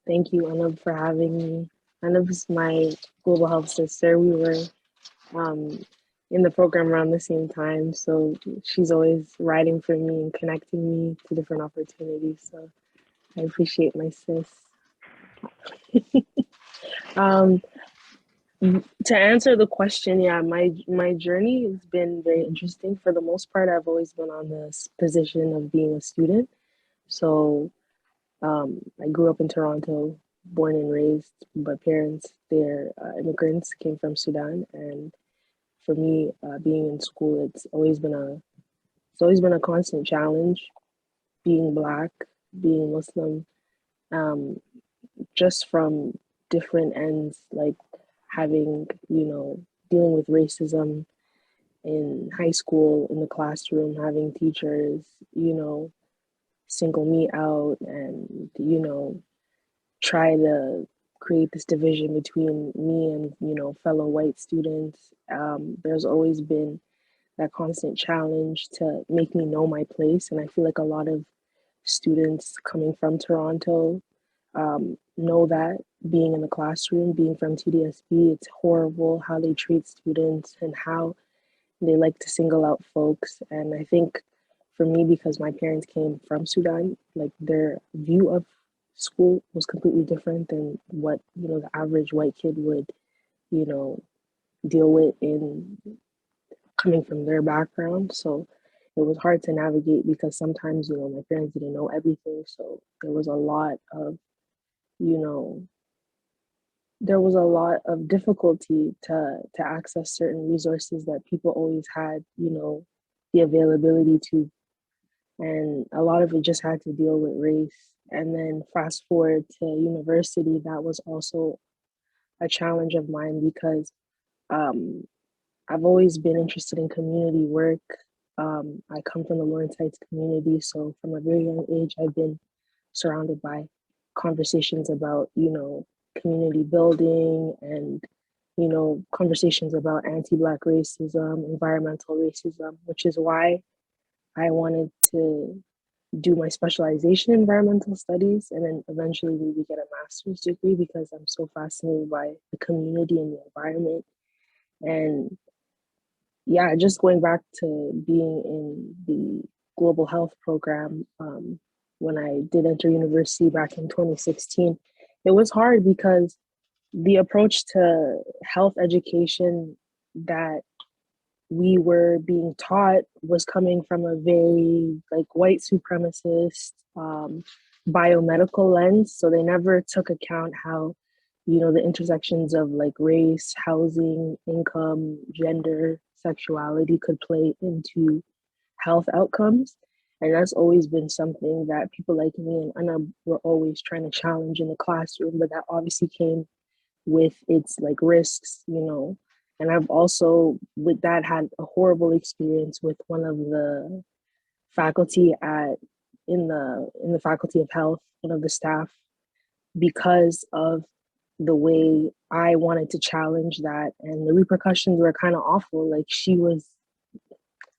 Thank you, Anub, for having me. Anub is my global health sister. We were in the program around the same time, so she's always writing for me and connecting me to different opportunities. So I appreciate my sis. To answer the question, yeah, my journey has been very interesting. For the most part, I've always been on this position of being a student. So I grew up in Toronto, born and raised, but parents, they're immigrants, came from Sudan. And for me, being in school, it's always been a constant challenge, being Black, being Muslim, just from different ends, having, dealing with racism in high school, in the classroom, having teachers, single me out and, try to create this division between me and, fellow white students. There's always been that constant challenge to make me know my place. And I feel like a lot of students coming from Toronto know that being in the classroom, being from TDSB, it's horrible how they treat students and how they like to single out folks. And I think for me, because my parents came from Sudan, like their view of school was completely different than what, the average white kid would, you know, deal with in coming from their background. So it was hard to navigate because sometimes, my parents didn't know everything. So there was a lot of, you know, there was a lot of difficulty to access certain resources that people always had, the availability to. And a lot of it just had to deal with race. And then fast forward to university, that was also a challenge of mine because um, I've always been interested in community work. I come from the Lawrence Heights community, so from a very young age, I've been surrounded by conversations about, community building and, conversations about anti-Black racism, environmental racism, which is why I wanted to do my specialization in environmental studies and then eventually maybe get a master's degree because I'm so fascinated by the community and the environment. And yeah, just going back to being in the global health program, when I did enter university back in 2016, it was hard because the approach to health education that we were being taught was coming from a very white supremacist biomedical lens. So they never took account how, the intersections of race, housing, income, gender, sexuality could play into health outcomes. And that's always been something that people like me and Anna were always trying to challenge in the classroom, but that obviously came with its risks, And I've also, with that, had a horrible experience with one of the faculty in the Faculty of Health, one of the staff, because of the way I wanted to challenge that, and the repercussions were kind of awful.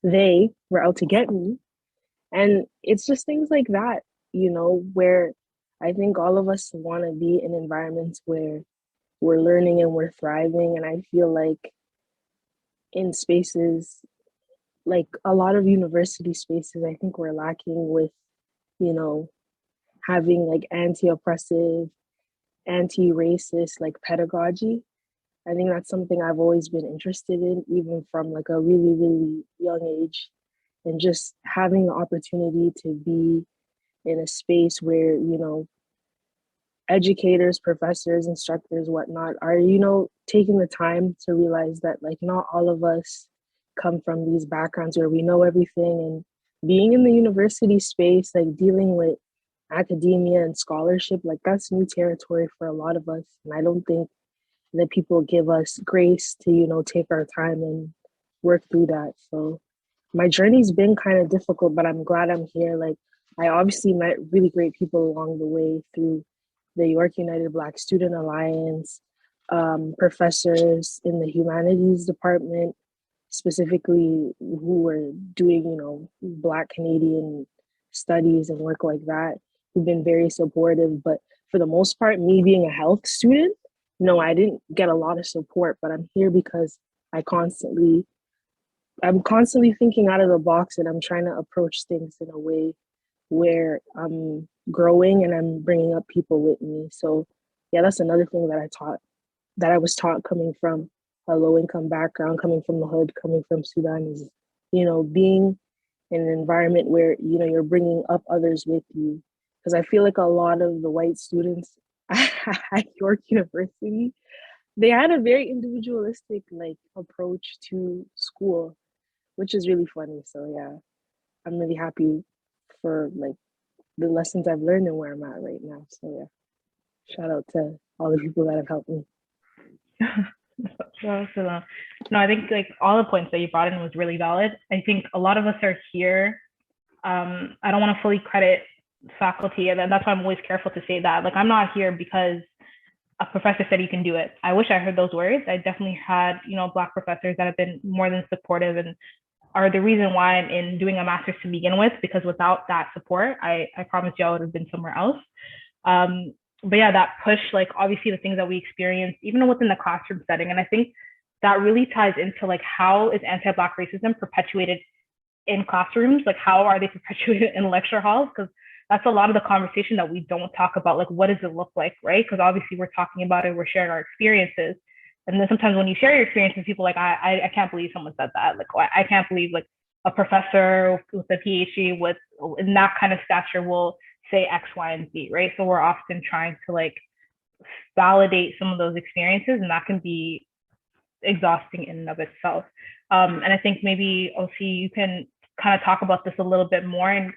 They were out to get me, and it's just things like that, where I think all of us want to be in environments where we're learning and we're thriving. And I feel like in spaces, like a lot of university spaces, I think we're lacking with, having anti-oppressive, anti-racist pedagogy. I think that's something I've always been interested in, even from a really, really young age. And just having the opportunity to be in a space where, educators, professors, instructors, whatnot, are, taking the time to realize that not all of us come from these backgrounds where we know everything. And being in the university space, dealing with academia and scholarship, that's new territory for a lot of us. And I don't think that people give us grace to, take our time and work through that. So my journey's been kind of difficult, but I'm glad I'm here. I obviously met really great people along the way through the York United Black Student Alliance, professors in the humanities department, specifically who were doing, Black Canadian studies and work like that, who've been very supportive. But for the most part, me being a health student, no, I didn't get a lot of support, but I'm here because I'm constantly thinking out of the box, and I'm trying to approach things in a way where I'm growing and I'm bringing up people with me. So yeah, that's another thing that I was taught coming from a low income background, coming from the hood, coming from Sudan, is, being in an environment where, you're bringing up others with you. Because I feel like a lot of the white students at York University, they had a very individualistic approach to school, which is really funny. So yeah, I'm really happy for the lessons I've learned and where I'm at right now. So yeah, shout out to all the people that have helped me. No, I think all the points that you brought in was really valid. I think a lot of us are here. I don't want to fully credit faculty, and that's why I'm always careful to say that. I'm not here because a professor said you can do it. I wish I heard those words. I definitely had, Black professors that have been more than supportive and are the reason why I'm in doing a master's to begin with, because without that support, I promise you I would have been somewhere else. But yeah, that push, like obviously the things that we experience, even within the classroom setting. And I think that really ties into like, how is anti-Black racism perpetuated in classrooms? Like, how are they perpetuated in lecture halls? Because that's a lot of the conversation that we don't talk about. Like, what does it look like, right? Because obviously we're talking about it, we're sharing our experiences. And then sometimes when you share your experiences, people are like, I can't believe someone said that. Like, I can't believe like a professor with a PhD with in that kind of stature will say X, Y, and Z, right? So we're often trying to like validate some of those experiences, and that can be exhausting in and of itself. And I think maybe OC, you can kind of talk about this a little bit more, and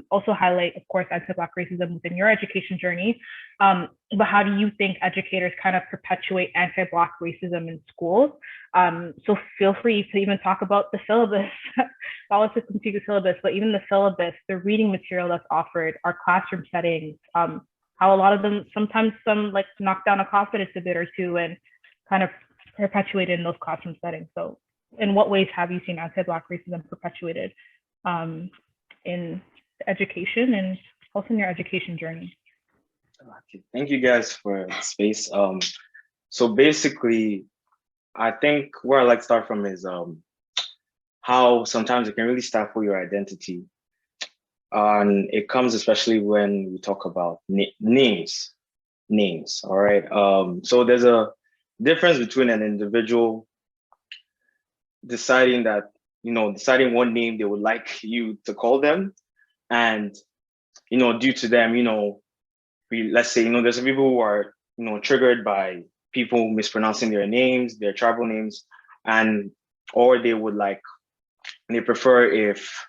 also highlight, of course, anti-Black racism within your education journey. But how do you think educators kind of perpetuate anti-Black racism in schools? So feel free to even talk about the syllabus, politics and secret syllabus, but even the syllabus, the reading material that's offered, our classroom settings, how a lot of them, sometimes some like knock down a confidence a bit or two and kind of perpetuated in those classroom settings. So in what ways have you seen anti-Black racism perpetuated in education and also in your education journey? Okay. Thank you guys for the space. So basically, I think where I like to start from is how sometimes it can really stifle your identity. And it comes especially when we talk about names, all right? So there's a difference between an individual deciding that, deciding what name they would like you to call them, and, due to them, let's say, there's some people who are, triggered by people mispronouncing their names, their tribal names, or they prefer if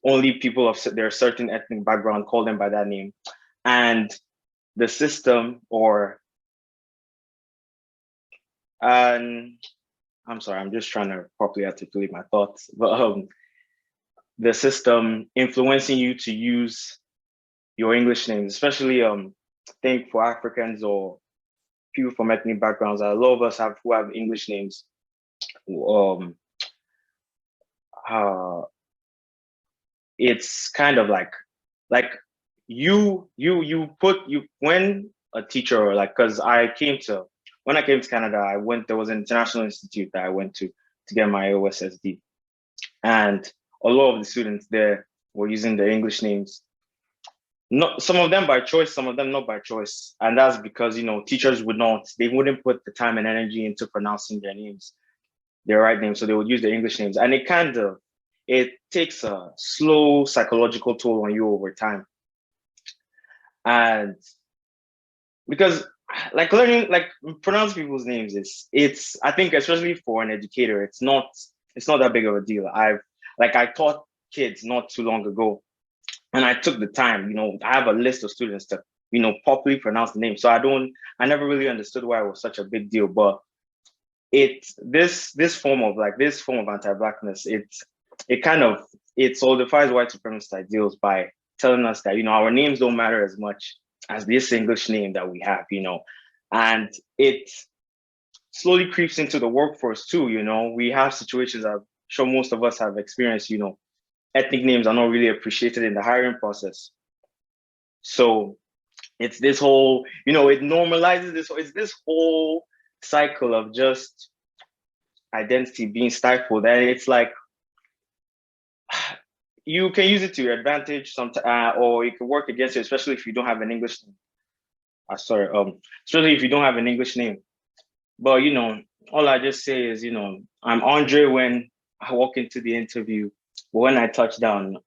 only people of their certain ethnic background call them by that name. And the system I'm sorry, I'm just trying to properly articulate my thoughts, but the system influencing you to use your English names, especially I think for Africans or people from ethnic backgrounds, a lot of us who have English names. It's kind of like when a teacher, like, because when I came to Canada, there was an international institute that I went to get my OSSD. And a lot of the students there were using their English names. Some of them by choice, some of them not by choice. And that's because, teachers wouldn't put the time and energy into pronouncing their right names. So they would use their English names. And it takes a slow psychological toll on you over time. And because learning, pronounce people's names it's I think especially for an educator, it's not that big of a deal. I taught kids not too long ago, and I took the time, I have a list of students to, properly pronounce the name. So I never really understood why it was such a big deal. But this form of anti-Blackness, it solidifies white supremacist ideals by telling us that, our names don't matter as much as this English name that we have, and it slowly creeps into the workforce too. We have situations I'm sure most of us have experienced, ethnic names are not really appreciated in the hiring process. So it's this whole, it normalizes this whole cycle of just identity being stifled. And it's like, you can use it to your advantage sometimes, or it can work against you, especially if you don't have an English name. Especially if you don't have an English name. But, all I just say is, I'm Andre when I walk into the interview, but when I touch down,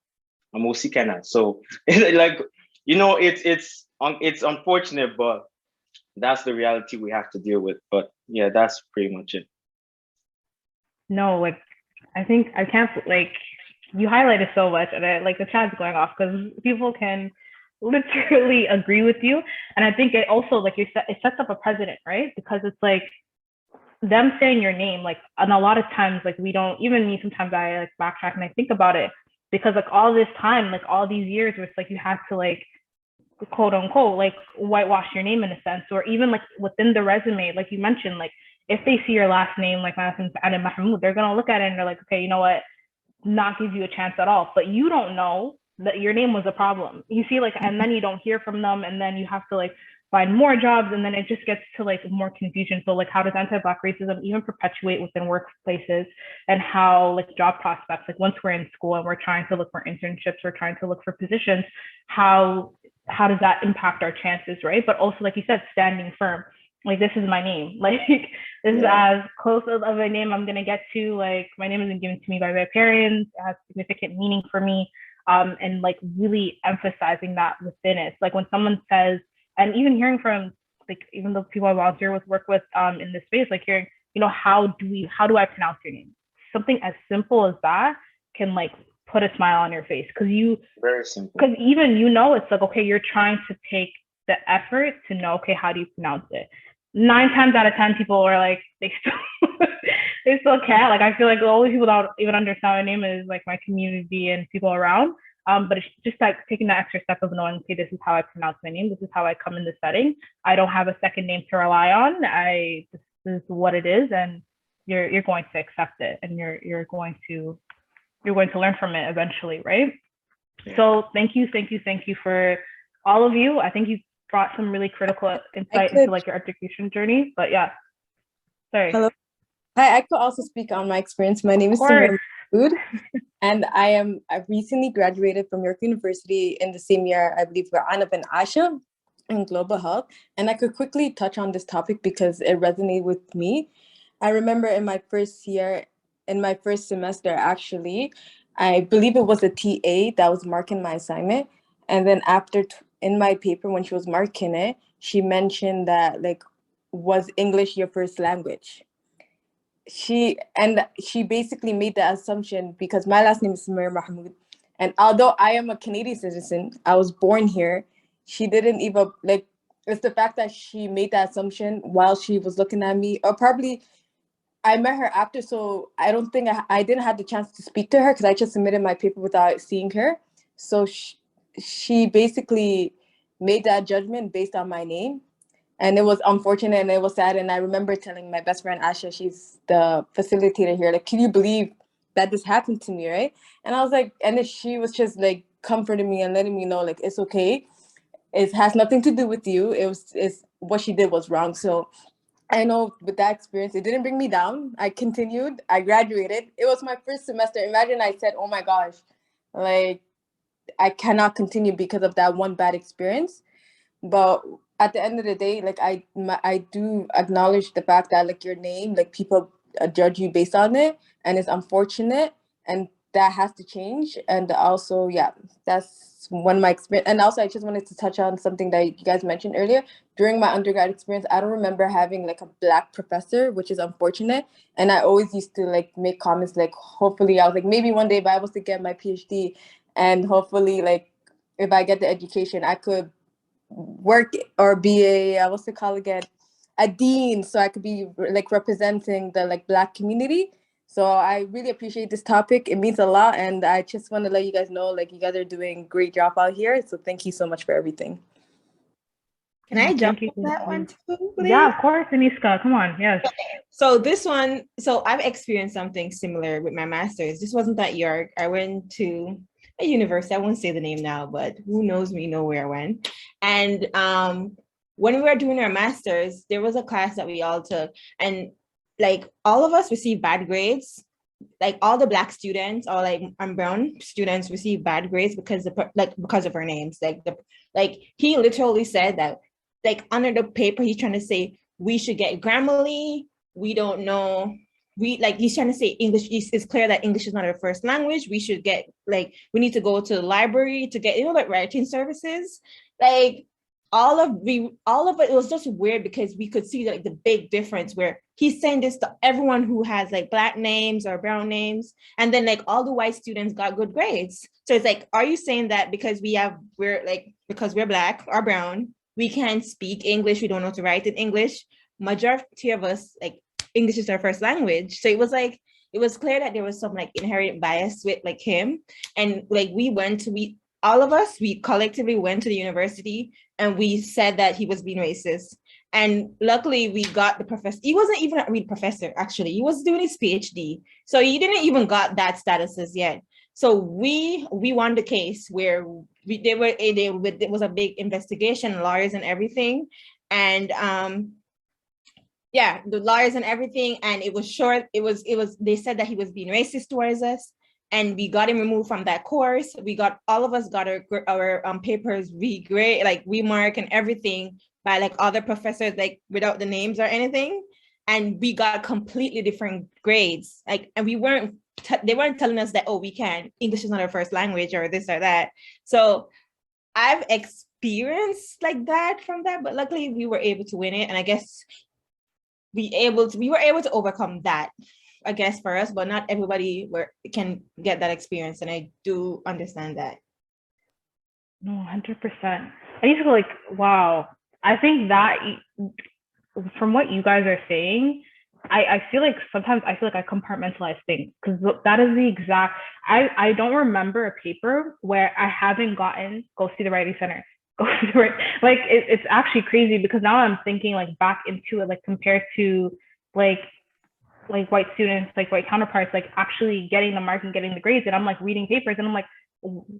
I'm Osikana. So it's unfortunate, but that's the reality we have to deal with. But yeah, that's pretty much it. No, I think I can't, you highlighted so much, and the chat's going off because people can literally agree with you. And I think it also, you said, it sets up a precedent, right? Because it's them saying your name, and a lot of times, we don't, even me, sometimes I backtrack and I think about it, because all this time, all these years where it's you have to quote unquote, whitewash your name in a sense, or even within the resume, you mentioned, if they see your last name, my last name's Anna Mahmoud, they're going to look at it and they're like, okay, you know what? not give you a chance at all. But you don't know that your name was a problem. You see, like, and then you don't hear from them, and then you have to like find more jobs, and then it just gets to like more confusion. So like, how does anti-Black racism even perpetuate within workplaces, and how like job prospects, like once we're in school and we're trying to look for internships, we're trying to look for positions, how does that impact our chances, right? But also, like you said, standing firm. Like, this is my name. Like, this is as close of a name I'm gonna get to. Like, my name has been given to me by my parents. It has significant meaning for me. And like really emphasizing that within it. Like when someone says, and even hearing from like even the people I volunteer with, work with in this space, like hearing, you know, how do I pronounce your name? Something as simple as that can like put a smile on your face, because very simple. Because even, you know, it's like, okay, you're trying to take the effort to know, okay, how do you pronounce it? 9 times out of 10 people are like, they still can't. Like, I feel like the only people that don't even understand my name is like my community and people around. But it's just like taking that extra step of knowing, okay, this is how I pronounce my name. This is how I come in this setting. I don't have a second name to rely on. This is what it is, and you're going to accept it, and you're going to learn from it eventually, right? Yeah. So thank you for all of you. I think you brought some really critical insight into like your education journey. But yeah, sorry. Hello. Hi, I could also speak on my experience. My name is Samir Mahmood, and I recently graduated from York University in the same year, I believe, where Anab and Asha in global health. And I could quickly touch on this topic because it resonated with me. I remember in my first semester, actually, I believe it was a TA that was marking my assignment. And then after in my paper, when she was marking it, she mentioned that, like, was English your first language? She basically made the assumption, because my last name is Samir Mahmood, and although I am a Canadian citizen, I was born here, she didn't even, like, it's the fact that she made that assumption while she was looking at me, or probably I met her after, so I don't think I didn't have the chance to speak to her because I just submitted my paper without seeing her. So she basically made that judgment based on my name. And it was unfortunate and it was sad. And I remember telling my best friend, Asha, she's the facilitator here, like, can you believe that this happened to me, right? And I was like, and then she was just like comforting me and letting me know, like, it's okay. It has nothing to do with you. It's what she did was wrong. So I know with that experience, it didn't bring me down. I continued, I graduated. It was my first semester. Imagine I said, oh my gosh, like, I cannot continue because of that one bad experience. But at the end of the day, like, I do acknowledge the fact that, like, your name, like, people judge you based on it, and it's unfortunate, and that has to change. And also, yeah, that's one of my experience. And also, I just wanted to touch on something that you guys mentioned earlier. During my undergrad experience, I don't remember having like a Black professor, which is unfortunate. And I always used to like make comments like, hopefully, I was like, maybe one day if I was to get my PhD, and hopefully, like, if I get the education, I could work or be a dean, so I could be like representing the like Black community. So I really appreciate this topic. It means a lot, and I just want to let you guys know, like, you guys are doing a great job out here. So thank you so much for everything. Can I jump on that one too, please? Yeah, of course, Aniska, come on. Yes. So this one, so I've experienced something similar with my master's. This wasn't at York. I went to a university. I won't say the name now, but who knows me know where I went. And when we were doing our master's, there was a class that we all took, and like all of us received bad grades. Like all the Black students or like brown students received bad grades because of our names. Like he literally said that, like, under the paper, he's trying to say we should get Grammarly. We don't know. He's trying to say English. It's clear that English is not our first language. We should get, like, we need to go to the library to get, like, writing services. Like all of it was just weird because we could see like the big difference where he's saying this to everyone who has like Black names or brown names, and then like all the white students got good grades. So it's like, are you saying that because we're Black or brown, we can't speak English, we don't know how to write in English? Majority of us, like, English is our first language. So it was clear that there was some like inherent bias with like him. And like we all of us, we collectively went to the university and we said that he was being racist. And luckily we got the professor. He wasn't even a real professor, actually. He was doing his PhD. So he didn't even got that status as yet. So we won the case where there was a big investigation, lawyers and everything. And yeah, the lawyers and everything. And it was short. They said that he was being racist towards us. And we got him removed from that course. All of us got our papers remarked and everything by like other professors, like without the names or anything. And we got completely different grades. Like, and they weren't telling us that, oh, English is not our first language or this or that. So I've experienced like that from that, but luckily we were able to win it. And I guess we were able to overcome that, I guess, for us, but not everybody can get that experience. And I do understand that. No, 100%. I used to go like, wow. I think that from what you guys are saying, I feel like sometimes I compartmentalize things, because that is the exact, I don't remember a paper where I haven't gotten, go see the writing center, go see the right, like it's actually crazy, because now I'm thinking like back into it, like compared to like white students, like white counterparts, like actually getting the mark and getting the grades. And I'm like reading papers and I'm like,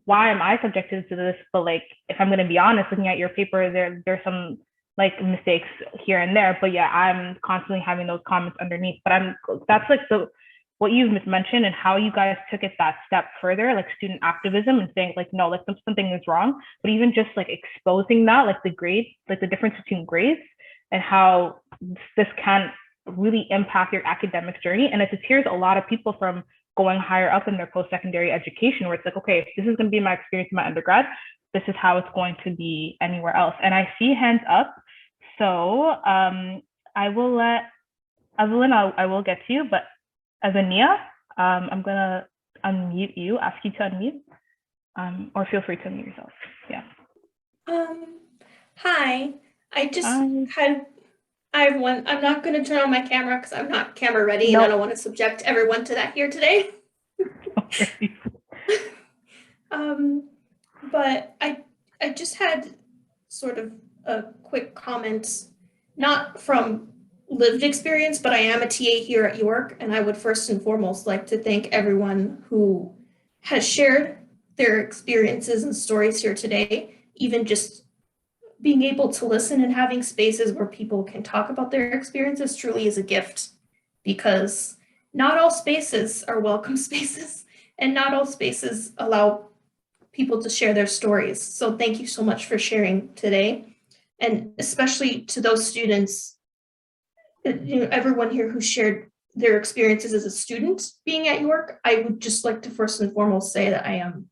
why am I subjected to this? But like, if I'm going to be honest, looking at your paper, there's some like mistakes here and there. But yeah, I'm constantly having those comments underneath. But that's like what you've mentioned and how you guys took it that step further, like student activism, and saying like, no, like something is wrong. But even just like exposing that, like the grades, like the difference between grades and how this can really impact your academic journey. And it deters a lot of people from going higher up in their post-secondary education, where it's like, okay, if this is going to be my experience in my undergrad, this is how it's going to be anywhere else. And I see hands up. So I will let Evelyn, I will get to you, but Azania, I'm going to unmute you, ask you to unmute, or feel free to unmute yourself. Yeah. Hi, I'm not going to turn on my camera because I'm not camera ready, and I don't want to subject everyone to that here today. Okay. But I just had sort of a quick comment, not from lived experience, but I am a TA here at York, and I would first and foremost like to thank everyone who has shared their experiences and stories here today. Even just being able to listen and having spaces where people can talk about their experiences truly is a gift, because not all spaces are welcome spaces, and not all spaces allow people to share their stories. So thank you so much for sharing today. And especially to those students, everyone here who shared their experiences as a student being at York, I would just like to first and foremost say that I am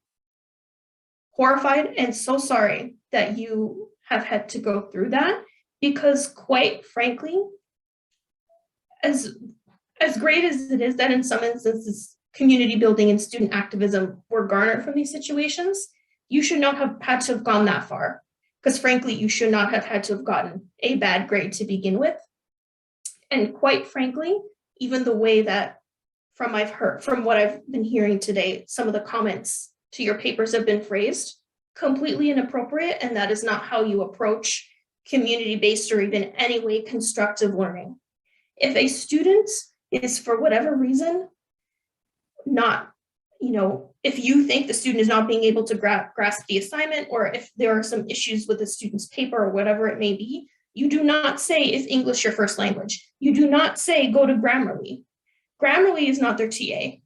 horrified and so sorry that you have had to go through that, because quite frankly, as great as it is that in some instances community building and student activism were garnered from these situations, you should not have had to have gone that far, because frankly, you should not have had to have gotten a bad grade to begin with. And quite frankly, even the way that from what I've been hearing today, some of the comments to your papers have been phrased completely inappropriate, and that is not how you approach community-based or even any way constructive learning. If a student is, for whatever reason, not, if you think the student is not being able to grasp the assignment, or if there are some issues with the student's paper or whatever it may be, you do not say, is English your first language? You do not say, go to Grammarly. Grammarly is not their TA,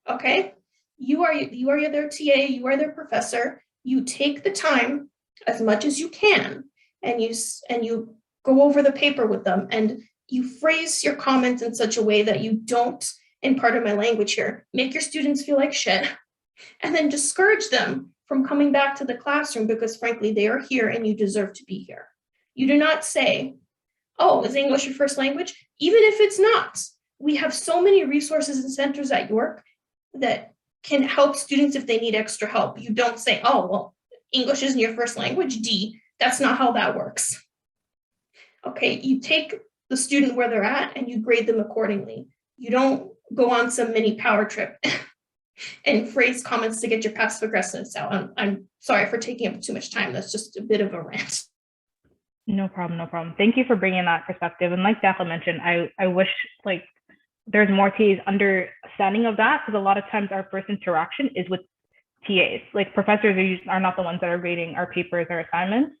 okay? You are their TA, you are their professor. You take the time as much as you can, and you go over the paper with them, and you phrase your comments in such a way that you don't, in part of my language here, make your students feel like shit, and then discourage them from coming back to the classroom, because frankly, they are here and you deserve to be here. You do not say, oh, is English your first language? Even if it's not. We have so many resources and centers at York that can help students if they need extra help. You don't say, oh, well, English isn't your first language, D. That's not how that works. Okay, you take the student where they're at and you grade them accordingly. You don't go on some mini power trip and phrase comments to get your passive aggressiveness out. I'm sorry for taking up too much time. That's just a bit of a rant. No problem, no problem. Thank you for bringing that perspective. And like Daphne mentioned, I wish like there's more TAs understanding of that, because a lot of times our first interaction is with TAs. Like professors are not the ones that are grading our papers or assignments.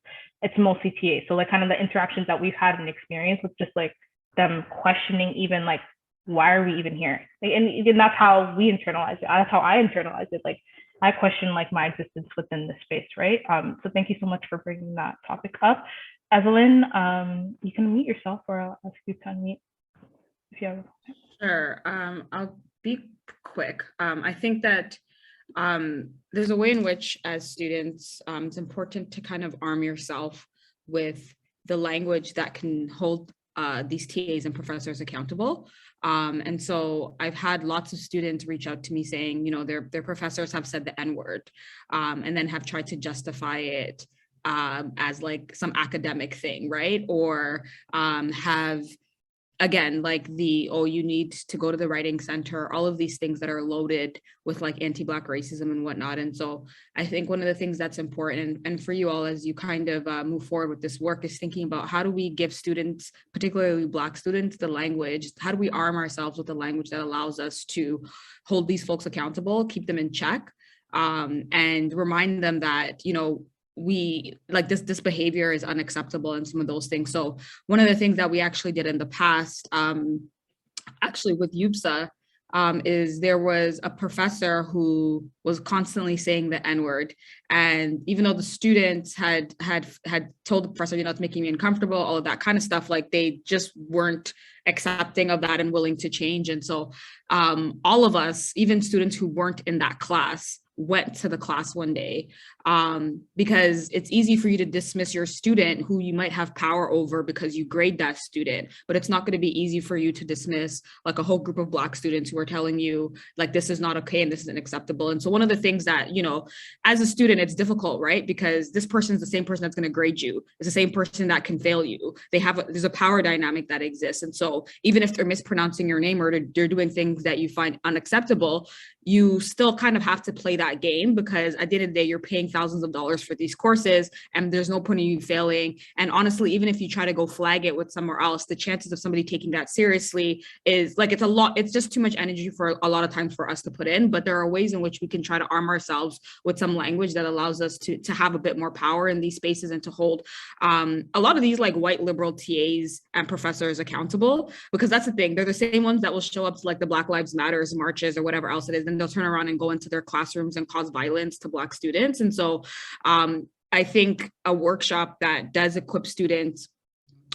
It's mostly TAs. So like kind of the interactions that we've had and experience with just like them questioning even like, why are we even here? Like, and that's how we internalize it. That's how I internalize it. Like I question like my existence within this space, right? So thank you so much for bringing that topic up. Evelyn, you can mute yourself, or I'll ask you to unmute if you have. Sure, I'll be quick. I think that there's a way in which as students, it's important to kind of arm yourself with the language that can hold these TAs and professors accountable. And so I've had lots of students reach out to me saying, you know, their professors have said the N-word, and then have tried to justify it as like some academic thing, right? Or have, again, like you need to go to the writing center, all of these things that are loaded with like anti-Black racism and whatnot. And so I think one of the things that's important, and for you all as you kind of move forward with this work, is thinking about how do we give students, particularly Black students, the language, how do we arm ourselves with the language that allows us to hold these folks accountable, keep them in check, and remind them that, you know, we like this behavior is unacceptable and some of those things. So one of the things that we actually did in the past, actually with UPSA, is there was a professor who was constantly saying the N-word. And even though the students had told the professor, you know, it's making me uncomfortable, all of that kind of stuff, like they just weren't accepting of that and willing to change. And so all of us, even students who weren't in that class, went to the class one day, because it's easy for you to dismiss your student who you might have power over because you grade that student, but it's not going to be easy for you to dismiss like a whole group of Black students who are telling you like this is not okay and this isn't acceptable. And so one of the things that, you know, as a student, it's difficult, right? Because this person is the same person that's going to grade you. It's the same person that can fail you. There's a power dynamic that exists. And so even if they're mispronouncing your name or they're doing things that you find unacceptable, you still kind of have to play that game, because at the end of the day, you're paying thousands of dollars for these courses and there's no point in you failing. And honestly, even if you try to go flag it with somewhere else, the chances of somebody taking that seriously is like, it's just too much energy for a lot of times for us to put in. But there are ways in which we can try to arm ourselves with some language that allows us to have a bit more power in these spaces and to hold a lot of these like white liberal TAs and professors accountable, because that's the thing. They're the same ones that will show up to like the Black Lives Matters marches or whatever else it is, and they'll turn around and go into their classrooms and cause violence to Black students. And so I think a workshop that does equip students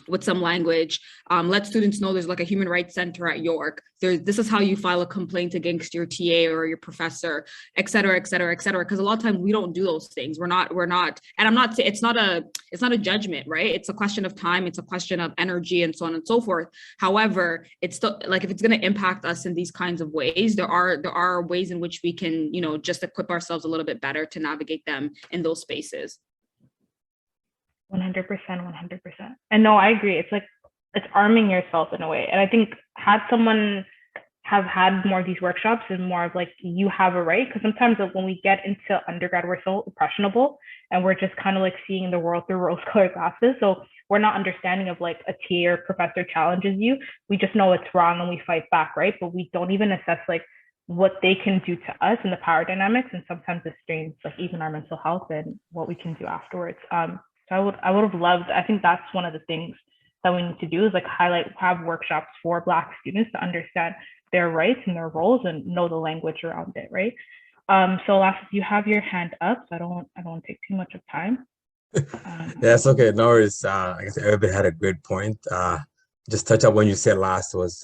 with some language, let students know there's like a human rights center at York. This is how you file a complaint against your TA or your professor, et cetera, et cetera, et cetera. Because a lot of times we don't do those things. We're not, and I'm not, it's not a judgment, right? It's a question of time. It's a question of energy and so on and so forth. However, it's still like, if it's going to impact us in these kinds of ways, there are ways in which we can, you know, just equip ourselves a little bit better to navigate them in those spaces. 100%, 100%. And no, I agree. It's like, it's arming yourself in a way. And I think had someone have had more of these workshops and more of like, you have a right, because sometimes when we get into undergrad, we're so impressionable and we're just kind of like seeing the world through rose-colored glasses. So we're not understanding of like a TA or professor challenges you. We just know it's wrong and we fight back, right? But we don't even assess like what they can do to us and the power dynamics. And sometimes it strains like even our mental health and what we can do afterwards. So I would have loved, I think that's one of the things that we need to do is like have workshops for Black students to understand their rights and their roles and know the language around it, right? So Lass, you have your hand up, so I don't want to take too much of time. That's okay, no worries. I guess everybody had a good point. Just touch up when you said last was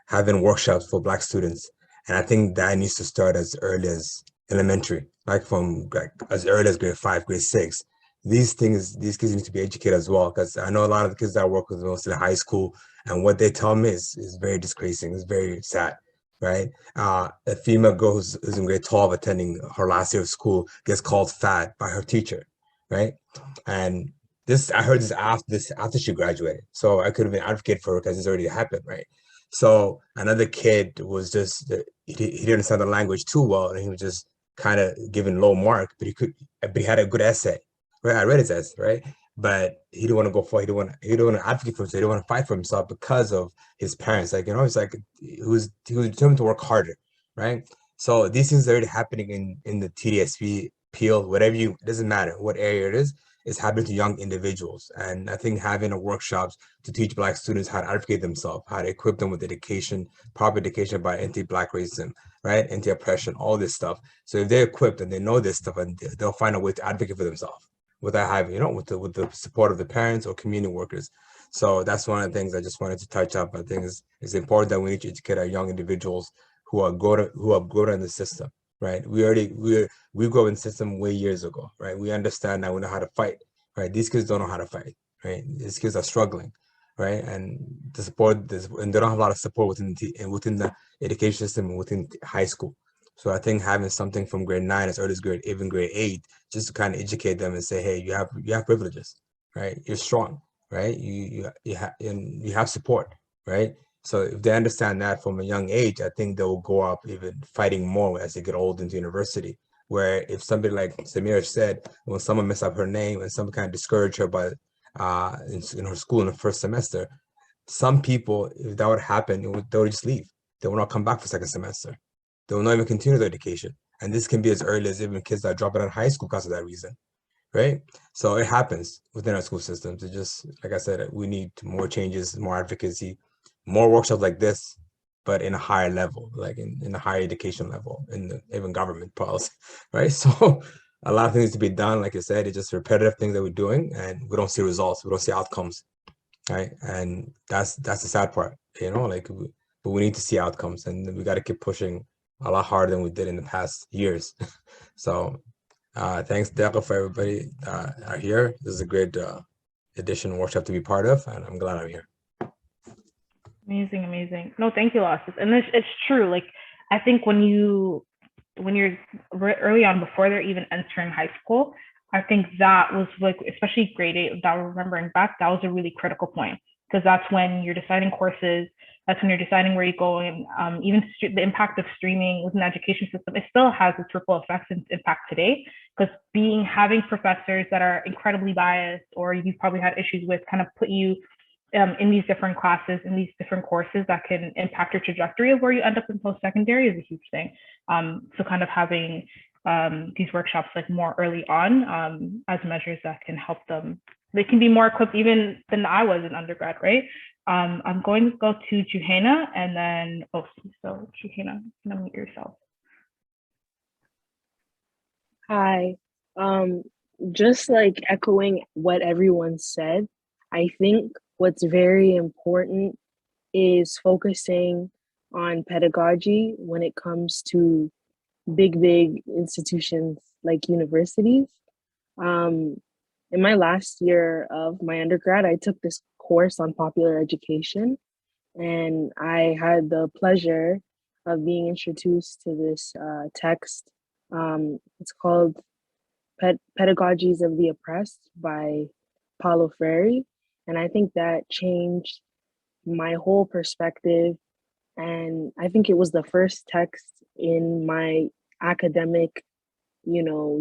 having workshops for Black students. And I think that needs to start as early as elementary, like from like as early as grade 5, grade 6. These kids need to be educated as well, because I know a lot of the kids that I work with mostly high school, and what they tell me is very disgracing. It's very sad, right? A female girl who's in grade 12 attending her last year of school gets called fat by her teacher, right? And I heard this after she graduated, so I could have been advocate for her because it's already happened, right? So another kid was just he didn't understand the language too well, and he was just kind of given low mark, but he had a good essay, right? I read his essay, right? But he didn't want to go for, he didn't want to advocate for himself, he didn't want to fight for himself because of his parents. Like, it's like he was determined to work harder, right? So these things are already happening in the TDSP, Peel, whatever it doesn't matter what area it is happening to young individuals. And I think having a workshops to teach Black students how to advocate themselves, how to equip them with education, proper education about anti-Black racism, right? Anti-oppression, all this stuff. So if they're equipped and they know this stuff, and they'll find a way to advocate for themselves without having, with the support of the parents or community workers. So that's one of the things I just wanted to touch up. I think it's important that we need to educate our young individuals who are grown in the system, right? We grew up in the system way years ago, right? We understand that we know how to fight, right? These kids don't know how to fight, right? These kids are struggling, right? And the support this, and they don't have a lot of support within the education system and within high school. So I think having something from grade 9 as early as even grade 8, just to kind of educate them and say, hey, you have privileges, right? You're strong, right? You have support, right? So if they understand that from a young age, I think they will go up even fighting more as they get old into university. Where if somebody like Samira said, when someone mess up her name and someone kind of discourage her by in her school in the first semester, some people, if that would happen, they would just leave. They will not come back for second semester. They will not even continue their education. And this can be as early as even kids that are dropping out of high school because of that reason, right? So it happens within our school systems. It just, like I said, we need more changes, more advocacy, more workshops like this, but in a higher level, like in a higher education level, in the even government policy, right? So a lot of things to be done. Like I said, it's just repetitive things that we're doing, and we don't see results. We don't see outcomes, right? And that's the sad part, but we need to see outcomes, and we got to keep pushing a lot harder than we did in the past years. So thanks, Deco, for everybody are here. This is a great edition workshop to be part of, and I'm glad I'm here. Amazing. No, thank you, Lassus. And it's true. Like, I think when you're early on, before they're even entering high school, I think that was like, especially grade 8, that remembering back, that was a really critical point, because that's when you're deciding courses, that's when you're deciding where you go, and even the impact of streaming within the education system, it still has its ripple effects and impact today, because having professors that are incredibly biased, or you've probably had issues with, kind of put you in these different classes, in these different courses that can impact your trajectory of where you end up in post-secondary is a huge thing. So kind of having these workshops like more early on as measures that can help them. They can be more equipped even than I was in undergrad, right? I'm going to go to Juhana and then Osi. So Juhana, unmute yourself. Hi. Just like echoing what everyone said, I think what's very important is focusing on pedagogy when it comes to big institutions like universities. In my last year of my undergrad, I took this course on popular education, and I had the pleasure of being introduced to this text. It's called Pedagogies of the Oppressed by Paulo Freire. And I think that changed my whole perspective. And I think it was the first text in my academic,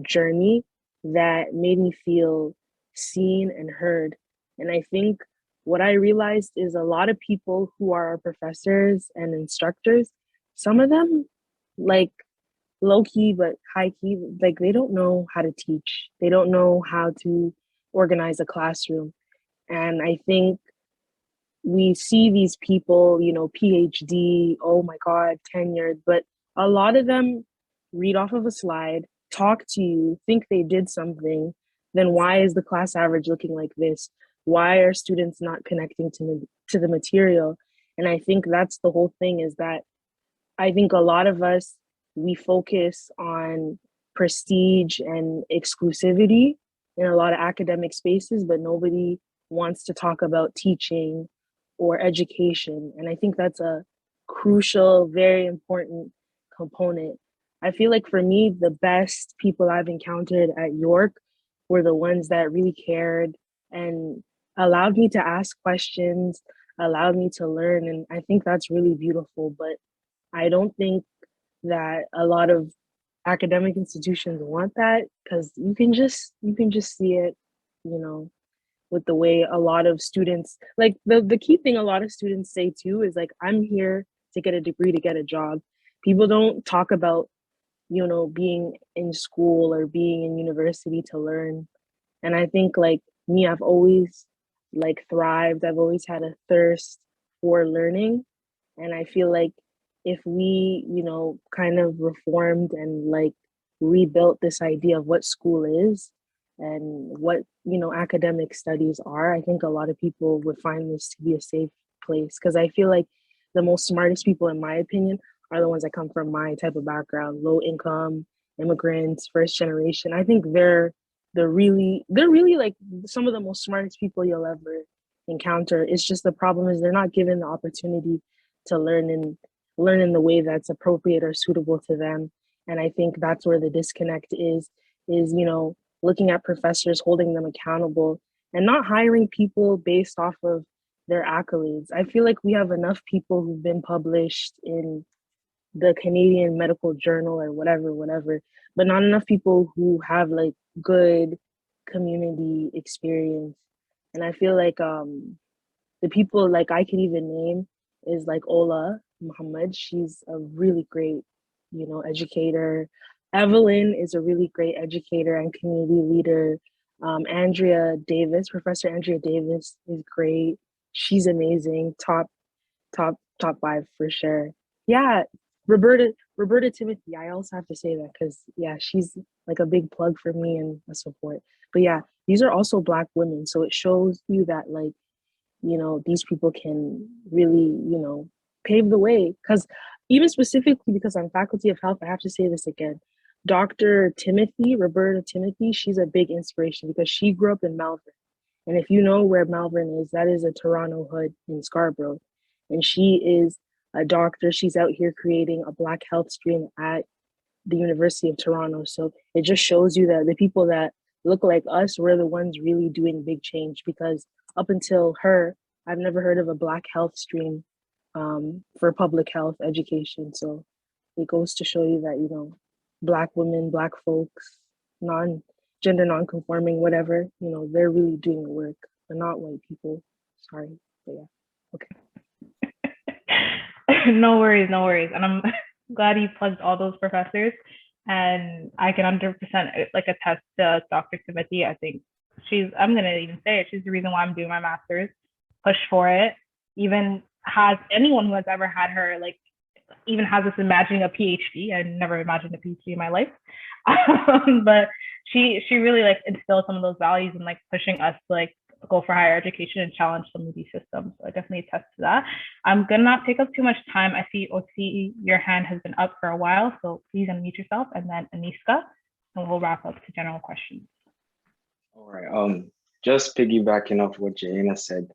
journey that made me feel seen and heard. And I think what I realized is a lot of people who are our professors and instructors, some of them, like low key but high key, like they don't know how to teach. They don't know how to organize a classroom. And I think we see these people, PhD, oh my God, tenured, but a lot of them read off of a slide, talk to you, think they did something, then why is the class average looking like this? Why are students not connecting to the material? And I think that's the whole thing, is that I think a lot of us, we focus on prestige and exclusivity in a lot of academic spaces, but nobody wants to talk about teaching or education. And I think that's a crucial, very important component. I feel like for me, the best people I've encountered at York were the ones that really cared and allowed me to ask questions, allowed me to learn. And I think that's really beautiful. But I don't think that a lot of academic institutions want that, because you can just see it, you know, with the way a lot of students, like the key thing a lot of students say too is like, I'm here to get a degree, to get a job. People don't talk about, you know, being in school or being in university to learn. And I think like me, I've always like thrived. I've always had a thirst for learning. And I feel like if we, you know, kind of reformed and like rebuilt this idea of what school is and what, you know, academic studies are, I think a lot of people would find this to be a safe place. Because I feel like the most smartest people, in my opinion, are the ones that come from my type of background, low income, immigrants, first generation. I think they're really like some of the most smartest people you'll ever encounter. It's just the problem is they're not given the opportunity to learn in the way that's appropriate or suitable to them. And I think that's where the disconnect is, you know, looking at professors, holding them accountable, and not hiring people based off of their accolades. I feel like we have enough people who've been published in the Canadian Medical Journal or whatever, but not enough people who have like good community experience. And I feel like the people like I could even name is like Ola Muhammad. She's a really great, you know, educator. Evelyn is a really great educator and community leader. Andrea Davis, Professor Andrea Davis is great. She's amazing. Top five for sure. Yeah, Roberta Timothy. I also have to say that because yeah, she's like a big plug for me and a support. But yeah, these are also Black women, so it shows you that like, you know, these people can really, you know, pave the way. Because even specifically because I'm faculty of health, I have to say this again. Dr. Timothy, Roberta Timothy, she's a big inspiration because she grew up in Malvern. And if you know where Malvern is, that is a Toronto hood in Scarborough. And she is a doctor. She's out here creating a Black health stream at the University of Toronto. So it just shows you that the people that look like us, we're the ones really doing big change, because up until her, I've never heard of a Black health stream for public health education. So it goes to show you that, you know, Black women, Black folks, gender non-conforming, whatever, you know, they're really doing the work. They're not white people. Sorry, but yeah, okay. No worries. And I'm glad you plugged all those professors. And I can 100% like attest to Dr. Timothy. I think I'm going to even say it, she's the reason why I'm doing my master's, push for it. Even has anyone who has ever had her, like, even has this imagining a PhD. I never imagined a PhD in my life. But she really like instilled some of those values and like pushing us to like go for higher education and challenge some of these systems. So I definitely attest to that. I'm gonna not take up too much time. I see OC, your hand has been up for a while, so please unmute yourself, and then Aniska, and we'll wrap up to general questions. All right. Just piggybacking off what Jaina said,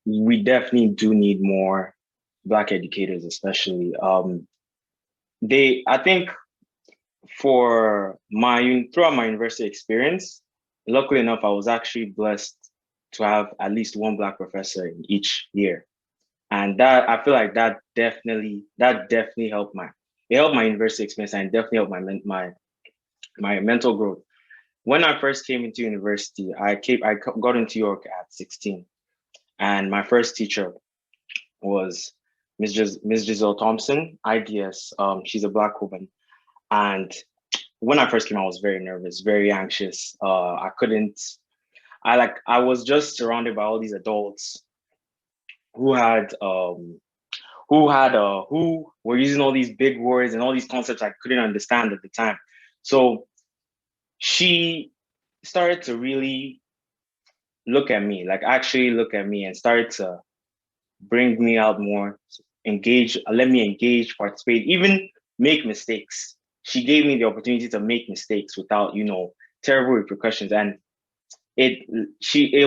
we definitely do need more Black educators, especially. I think throughout my university experience, luckily enough, I was actually blessed to have at least one Black professor in each year. And that, I feel like that definitely helped my university experience, and definitely helped my mental growth. When I first came into university, I got into York at 16. And my first teacher was Ms. Giselle Thompson, IDS. She's a Black woman. And when I first came, I was very nervous, very anxious. I was just surrounded by all these adults who were using all these big words and all these concepts I couldn't understand at the time. So she started to really actually look at me and started to bring me out more, let me engage, participate, even make mistakes. She gave me the opportunity to make mistakes without, terrible repercussions. And it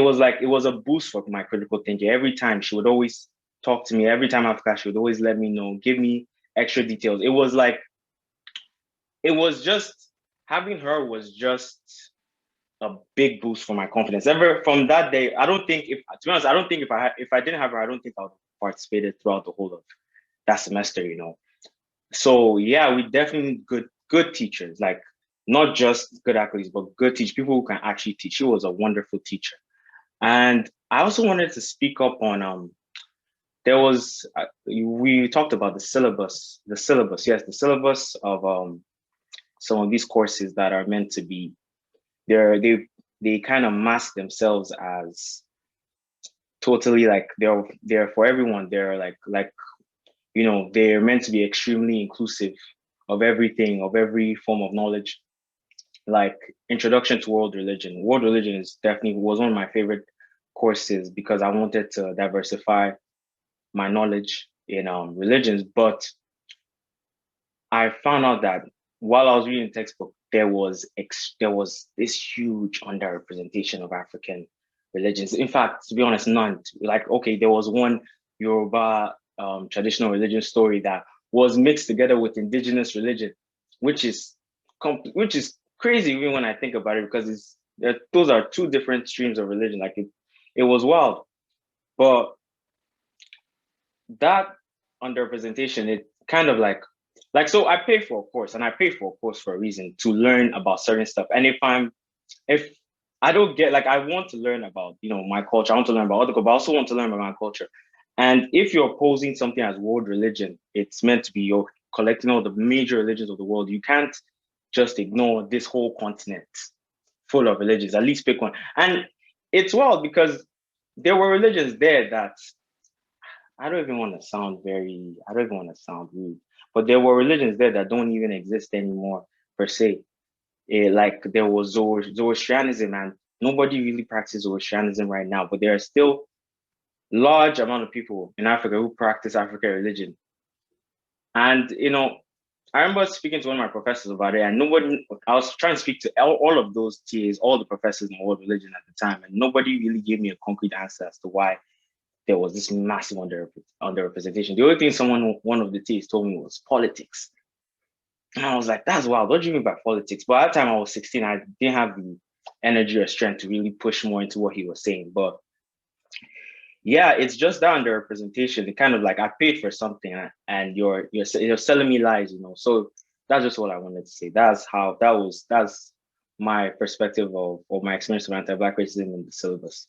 was a boost for my critical thinking. Every time she would always talk to me, every time after class, she would always let me know, give me extra details. Having her was just a big boost for my confidence. Ever from that day, I don't think to be honest, I don't think if I didn't have her, I don't think I would have participated throughout the whole of that semester, you know. So yeah, we definitely need good teachers, like not just good athletes, but good teachers, people who can actually teach. She was a wonderful teacher. And I also wanted to speak up on there was we talked about the syllabus, yes, the syllabus of some of these courses that are meant to be they kind of mask themselves as totally like they're for everyone. They're like you know, they're meant to be extremely inclusive of everything, of every form of knowledge. Like Introduction to World Religion. World Religion was one of my favorite courses because I wanted to diversify my knowledge in religions. But I found out that while I was reading the textbook, there was this huge underrepresentation of African religions. In fact, to be honest, none. Like, okay, there was one Yoruba traditional religion story that was mixed together with indigenous religion, which is crazy even when I think about it, because those are two different streams of religion. Like it was wild. But that underrepresentation, it kind of like so I pay for a course, and I pay for a course for a reason, to learn about certain stuff. And if I don't get, like, I want to learn about, you know, my culture, I want to learn about other culture, but I also want to learn about my culture. And if you're opposing something as world religion, it's meant to be you're collecting all the major religions of the world. You can't just ignore this whole continent full of religions. At least pick one. And it's wild because there were religions there that I don't even want to sound rude, but there were religions there that don't even exist anymore per se. Like there was Zoroastrianism, and nobody really practices Zoroastrianism right now, but there are still large amount of people in Africa who practice African religion. And, you know, I remember speaking to one of my professors about it, and I was trying to speak to all of those TAs, all the professors in world religion at the time, and nobody really gave me a concrete answer as to why there was this massive underrepresentation. The only thing one of the TAs told me was politics. And I was like, that's wild. What do you mean by politics? But at the time I was 16, I didn't have the energy or strength to really push more into what he was saying. But yeah, it's just that underrepresentation. It kind of like, I paid for something and you're selling me lies, you know. So that's just what I wanted to say. That's my perspective of my experience with anti-Black racism in the syllabus.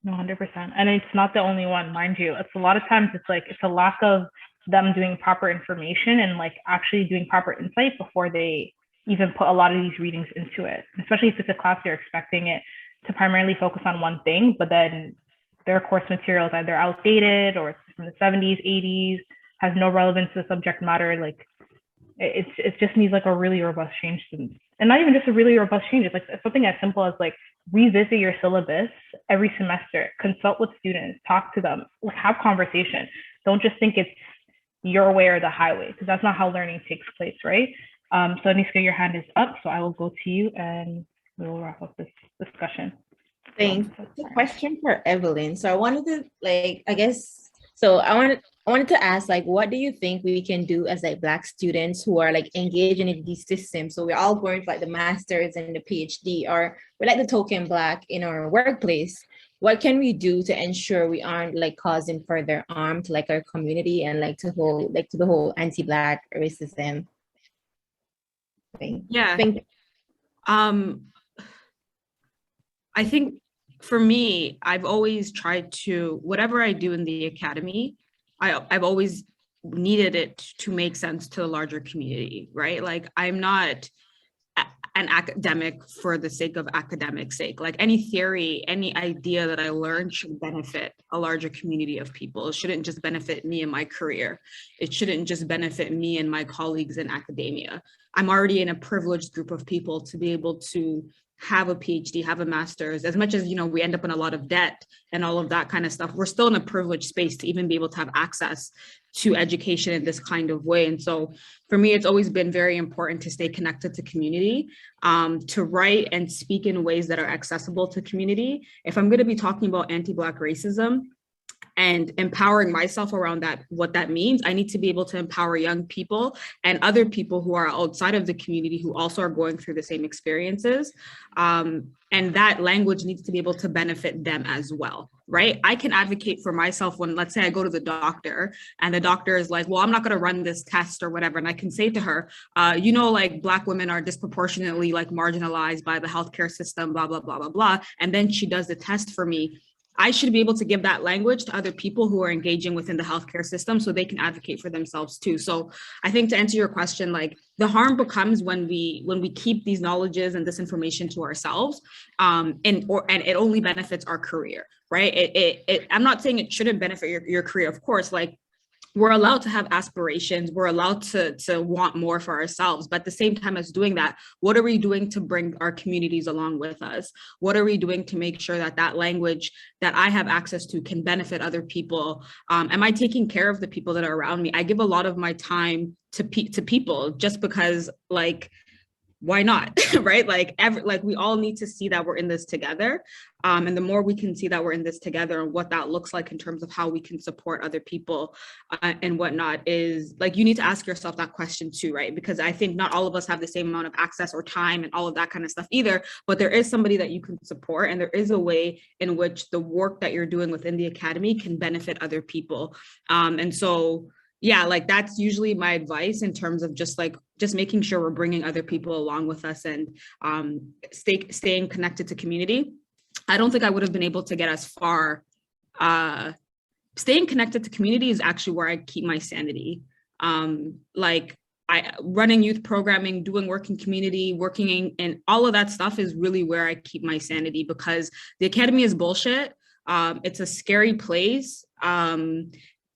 100%. And it's not the only one, mind you. It's a lot of times it's a lack of them doing proper information and like actually doing proper insight before they even put a lot of these readings into it. Especially if it's a class you're expecting it to primarily focus on one thing, but then their course material is either outdated or it's from the 70s, 80s, has no relevance to the subject matter. Like it just needs like a really robust change. And not even just a really robust change. It's like something as simple as like revisit your syllabus every semester, consult with students, talk to them, like have conversation. Don't just think it's your way or the highway, because that's not how learning takes place, right? So Aniska, your hand is up, so I will go to you and we will wrap up this discussion. Thanks. A question for Evelyn. So I wanted to I wanted to ask, like, what do you think we can do as like Black students who are like engaged in these systems? So we're all going for like the masters and the PhD, or we're like the token Black in our workplace. What can we do to ensure we aren't like causing further harm to like our community and like to the whole anti-Black racism thing? Yeah. I think for me, I've always tried to, whatever I do in the academy, I've always needed it to make sense to the larger community, right? Like I'm not an academic for the sake of academic sake. Like any theory, any idea that I learned should benefit a larger community of people. It shouldn't just benefit me and my career. It shouldn't just benefit me and my colleagues in academia. I'm already in a privileged group of people to be able to have a PhD, have a master's. As much as, you know, we end up in a lot of debt and all of that kind of stuff, we're still in a privileged space to even be able to have access to education in this kind of way. And so for me, it's always been very important to stay connected to community, to write and speak in ways that are accessible to community. If I'm going to be talking about anti-Black racism, and empowering myself around that, what that means. I need to be able to empower young people and other people who are outside of the community who also are going through the same experiences. And that language needs to be able to benefit them as well, right? I can advocate for myself when, let's say I go to the doctor and the doctor is like, well, I'm not gonna run this test or whatever. And I can say to her, you know, like Black women are disproportionately like marginalized by the healthcare system, blah, blah, blah, blah, blah. And then she does the test for me. I should be able to give that language to other people who are engaging within the healthcare system so they can advocate for themselves too. So I think to answer your question, like the harm becomes when we keep these knowledges and this information to ourselves, and it only benefits our career, right? I'm not saying it shouldn't benefit your career, of course, like we're allowed to have aspirations, we're allowed to want more for ourselves, but at the same time as doing that, what are we doing to bring our communities along with us? What are we doing to make sure that that language that I have access to can benefit other people? Am I taking care of the people that are around me? I give a lot of my time to people just because, like, why not, right? Like we all need to see that we're in this together. And the more we can see that we're in this together and what that looks like in terms of how we can support other people and whatnot, is like, you need to ask yourself that question too, right? Because I think not all of us have the same amount of access or time and all of that kind of stuff either, but there is somebody that you can support, and there is a way in which the work that you're doing within the academy can benefit other people. And so, yeah, like that's usually my advice in terms of just making sure we're bringing other people along with us and staying connected to community. I don't think I would have been able to get as far. Staying connected to community is actually where I keep my sanity. Running youth programming, doing work in community, working in all of that stuff is really where I keep my sanity, because the academy is bullshit. It's a scary place.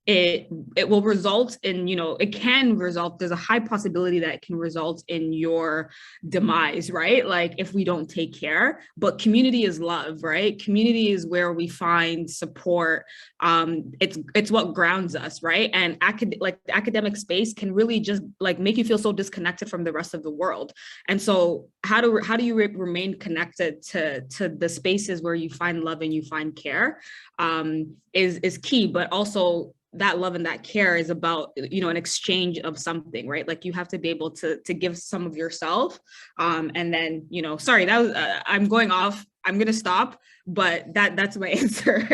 It will result in, it can result, there's a high possibility that it can result in your demise, right? Like if we don't take care, but community is love, right? Community is where we find support. It's what grounds us, right? And the academic space can really just like make you feel so disconnected from the rest of the world. And so how do you remain connected to the spaces where you find love and you find care is key, but also that love and that care is about, an exchange of something, right? Like you have to be able to give some of yourself. And then, sorry, that was, I'm going off, I'm going to stop, but that's my answer.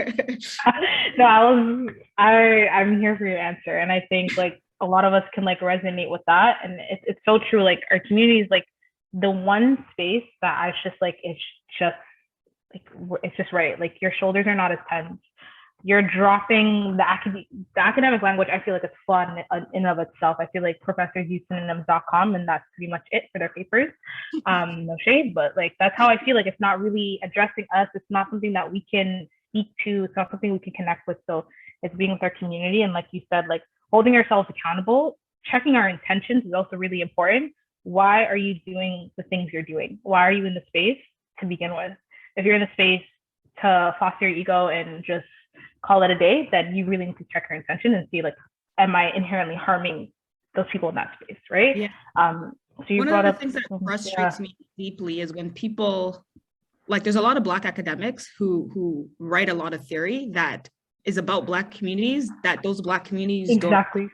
No, I'm here for your answer. And I think like a lot of us can like resonate with that. And it's so true. Like our community is like the one space that I just like, it's just right. Like your shoulders are not as tense. You're dropping the academic language. I feel like it's flawed in and of itself. I feel like professors use synonyms.com and that's pretty much it for their papers. No shade, but like that's how I feel like it's not really addressing us. It's not something that we can speak to. It's not something we can connect with. So it's being with our community. And like you said, like holding ourselves accountable, checking our intentions is also really important. Why are you doing the things you're doing? Why are you in the space to begin with? If you're in the space to foster your ego and just call it a day, then you really need to check your intention and see like, am I inherently harming those people in that space, right? Yeah. So you One brought of the up things that frustrates me deeply is when people, like there's a lot of Black academics who write a lot of theory that is about Black communities that those Black communities exactly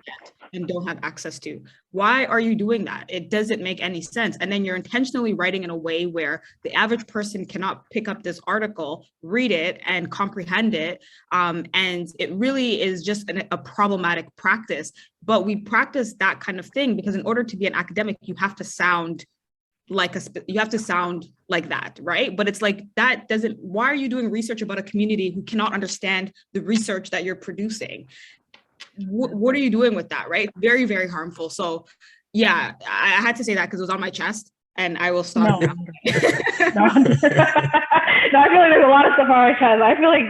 don't have access to. Why are you doing that? It doesn't make any sense. And then you're intentionally writing in a way where the average person cannot pick up this article, read it, and comprehend it. And it really is just a problematic practice. But we practice that kind of thing because in order to be an academic, you have to sound like that, right? But it's like, why are you doing research about a community who cannot understand the research that you're producing? What are you doing with that, right? Very, very harmful. So yeah, I had to say that because it was on my chest and I will stop now. No, I feel like there's a lot of stuff on my chest. I feel like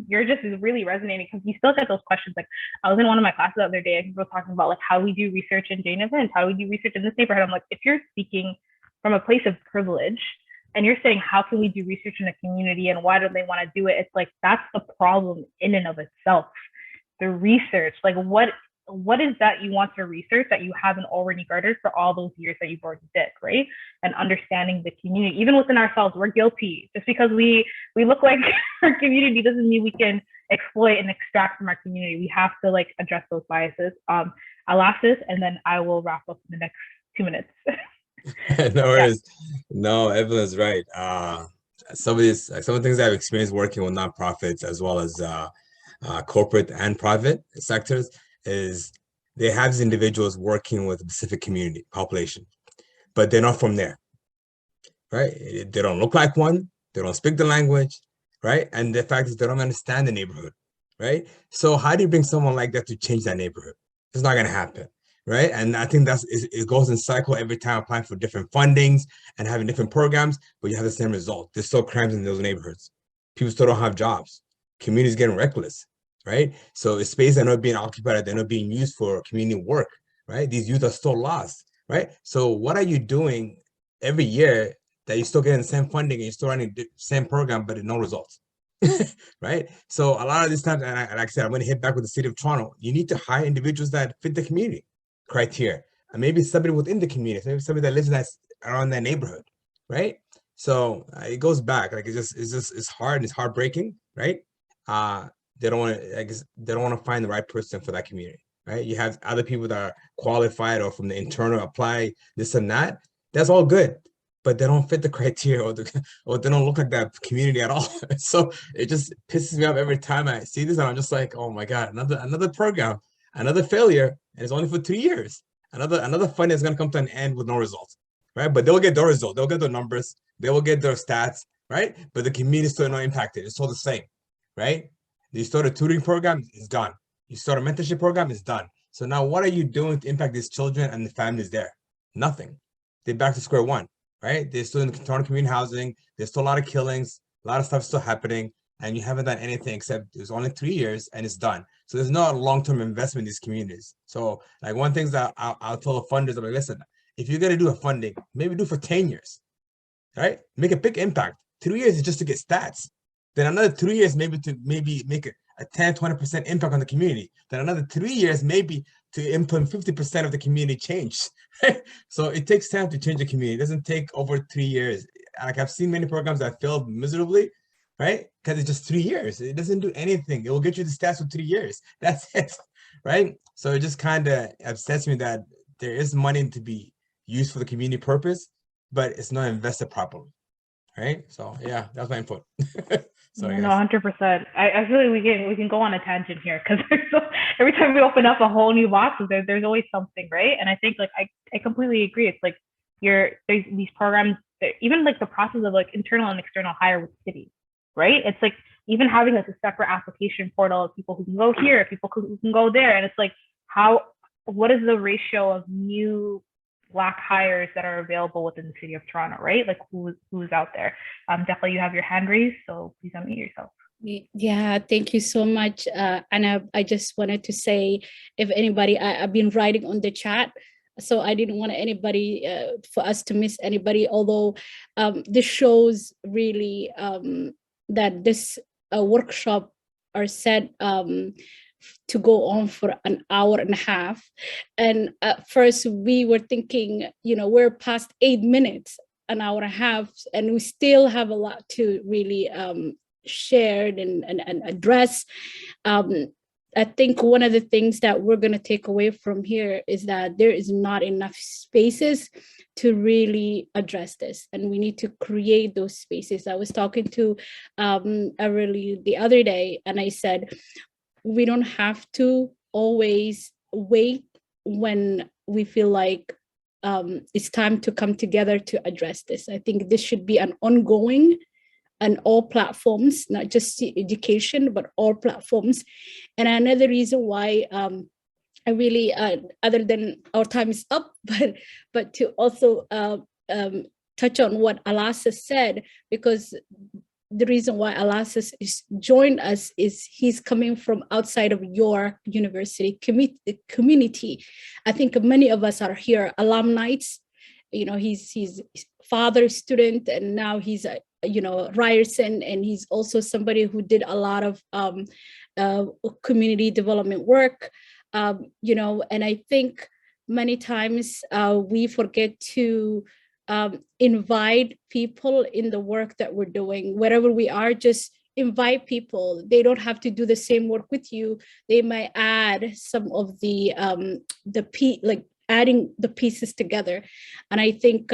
you're just really resonating because you still get those questions. Like I was in one of my classes the other day and people were talking about like how we do research in Jane Evans, how we do research in this neighborhood. I'm like, if you're speaking from a place of privilege and you're saying, how can we do research in a community and why do they want to do it? It's like, that's the problem in and of itself. The research, like what is that you want to research that you haven't already garnered for all those years that you've already did, right? And understanding the community, even within ourselves, we're guilty. Just because we look like our community doesn't mean we can exploit and extract from our community. We have to like address those biases. Alasis, and then I will wrap up in the next 2 minutes. No worries. No, Evelyn's right. Some of the things I've experienced working with nonprofits as well as corporate and private sectors is they have these individuals working with a specific community population, but they're not from there, right? They don't look like one. They don't speak the language, right? And the fact is they don't understand the neighborhood, right? So how do you bring someone like that to change that neighborhood? It's not going to happen, right? And I think it goes in cycle every time, applying for different fundings and having different programs, but you have the same result. There's still crimes in those neighborhoods. People still don't have jobs. Communities getting reckless, right? So it's space that are not being occupied, they're not being used for community work, right? These youth are still lost, right? So what are you doing every year that you're still getting the same funding and you're still running the same program, but no results, right? So a lot of these times, and like I said, I'm going to hit back with the city of Toronto. You need to hire individuals that fit the community criteria, and maybe somebody within the community, maybe somebody that lives around that neighborhood, right? So it goes back, like it's hard and it's heartbreaking, right? They don't want to, they don't want to find the right person for that community, right? You have other people that are qualified or from the internal apply this and that. That's all good, but they don't fit the criteria or they don't look like that community at all. So it just pisses me off every time I see this, and I'm just like, oh my God, another program, another failure, and it's only for 3 years. Another fund is gonna come to an end with no results, right? But they'll get their results, they'll get their numbers, they will get their stats, right? But the community is still not impacted. It's all the same, right? You start a tutoring program, it's done. You start a mentorship program, it's done. So now what are you doing to impact these children and the families there? Nothing. They're back to square one, right? They're still in the Toronto community housing. There's still a lot of killings, a lot of stuff still happening, and you haven't done anything except it's only 3 years and it's done. So there's no long-term investment in these communities. So like one thing that I'll tell the funders, I'm like, listen, if you're gonna do a funding, maybe do for 10 years, right? Make a big impact. 3 years is just to get stats. Then another 3 years, maybe to make a 10-20% impact on the community. Then another 3 years, maybe to implement 50% of the community change. So it takes time to change the community. It doesn't take over 3 years. Like I've seen many programs that failed miserably, right? Because it's just 3 years. It doesn't do anything. It will get you the stats for 3 years. That's it, right? So it just kind of upsets me that there is money to be used for the community purpose, but it's not invested properly, right? So yeah, that's my input. Sorry, no, 100%. I feel like we can go on a tangent here because every time we open up a whole new box, there's always something, right? And I think like I completely agree. It's like there's these programs, even like the process of like internal and external hire with cities, right? It's like even having like a separate application portal of people who can go here, people who can go there, and it's like what is the ratio of new Black hires that are available within the city of Toronto, right? Like who's out there? Definitely you have your hand raised, so please unmute yourself. Yeah, thank you so much. And I just wanted to say, if anybody, I've been writing on the chat, so I didn't want anybody, for us to miss anybody, although this shows really that this workshop are set to go on for an hour and a half. And at first we were thinking, we're past 8 minutes, an hour and a half, and we still have a lot to really share and address. I think one of the things that we're going to take away from here is that there is not enough spaces to really address this, and we need to create those spaces. I was talking to Aurelie the other day, and I said, we don't have to always wait when we feel like it's time to come together to address this. I think this should be an ongoing on all platforms, not just education, but all platforms. And another reason why I really, other than our time is up, but to also touch on what Alasis said, because the reason why Alasis is joined us is he's coming from outside of your university community. I think many of us are here alumni. He's father student, and now he's Ryerson, and he's also somebody who did a lot of community development work. And I think many times we forget to invite people in the work that we're doing, wherever we are. Just invite people. They don't have to do the same work with you. They might add some of the adding the pieces together. And I think,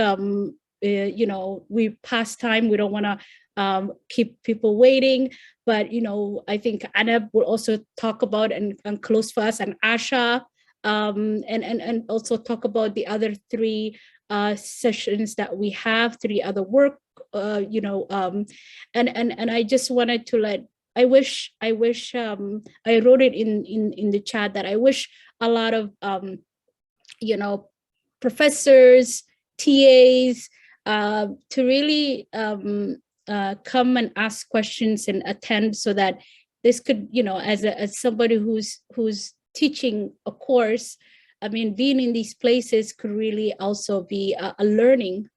you know, we pass time. We don't want to keep people waiting. But, you know, I think Anab will also talk about and close for us, and Asha, and also talk about the other 3 sessions that we have, 3 other work, you know, and I just wanted to I wish I wrote it in the chat that I wish a lot of, you know, professors, TAs, to really come and ask questions and attend, so that this could, you know, as somebody who's teaching a course, I mean, being in these places could really also be a learning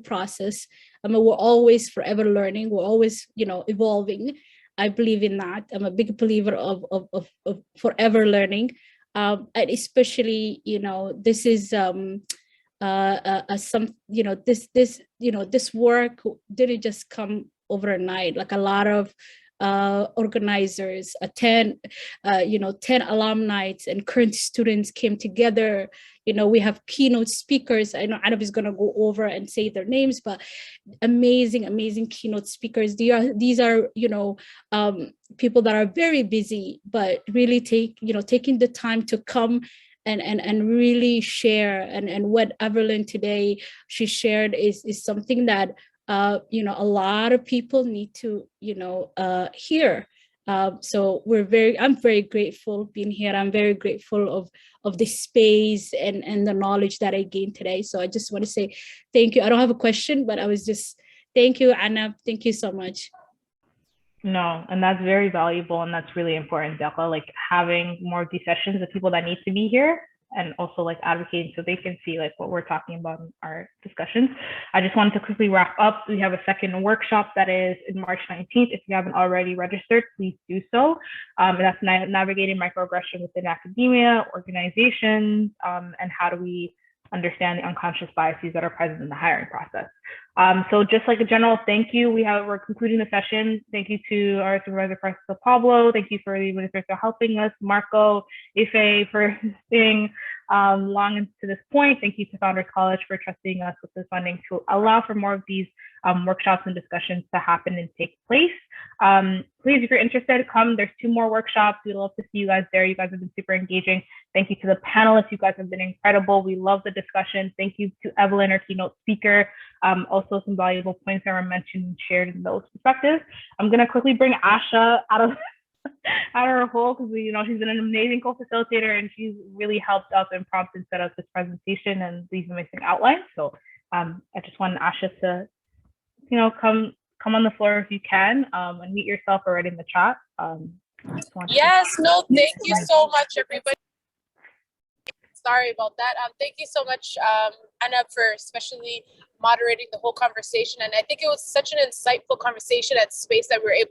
process. I mean, we're always forever learning. We're always, you know, evolving. I believe in that. I'm a big believer of forever learning. And especially, you know, this is some, you know, this work didn't just come overnight. Like a lot of organizers, 10 alumni and current students came together. You know, we have keynote speakers. I know Anab is going to go over and say their names, but amazing keynote speakers. These are, you know, people that are very busy, but really taking the time to come and really share. And what Evelyn today, she shared is something that, you know, a lot of people need to, you know, hear. So I'm very grateful being here. I'm very grateful of the space and the knowledge that I gained today. So I just want to say thank you. I don't have a question, but thank you, Anna. Thank you so much. No, and that's very valuable, and that's really important, Delka, like having more of these sessions with people that need to be here, and also like advocating so they can see like what we're talking about in our discussions. I just wanted to quickly wrap up. We have a second workshop that is in March 19th. If you haven't already registered, please do so. And that's navigating microaggression within academia, organizations, and how do we understand the unconscious biases that are present in the hiring process. So just like a general thank you, we're concluding the session. Thank you to our supervisor, Professor Pablo. Thank you for the administrator helping us, Marco, Ife for staying long into this point. Thank you to Founders College for trusting us with the funding to allow for more of these workshops and discussions to happen and take place. Please, if you're interested, come. There's 2 more workshops. We'd love to see you guys there. You guys have been super engaging. Thank you to the panelists. You guys have been incredible. We love the discussion. Thank you to Evelyn, our keynote speaker. Also some valuable points that were mentioned and shared in those perspectives. I'm going to quickly bring Asha out of her hole, because you know she's been an amazing co-facilitator and she's really helped us and prompted set up this presentation and these amazing outlines. So I just want Asha to, you know, come on the floor if you can, and meet yourself already in the chat. Yes, no, thank you so much, everybody. Sorry about that. Thank you so much, Anna, for especially moderating the whole conversation. And I think it was such an insightful conversation and space that we were able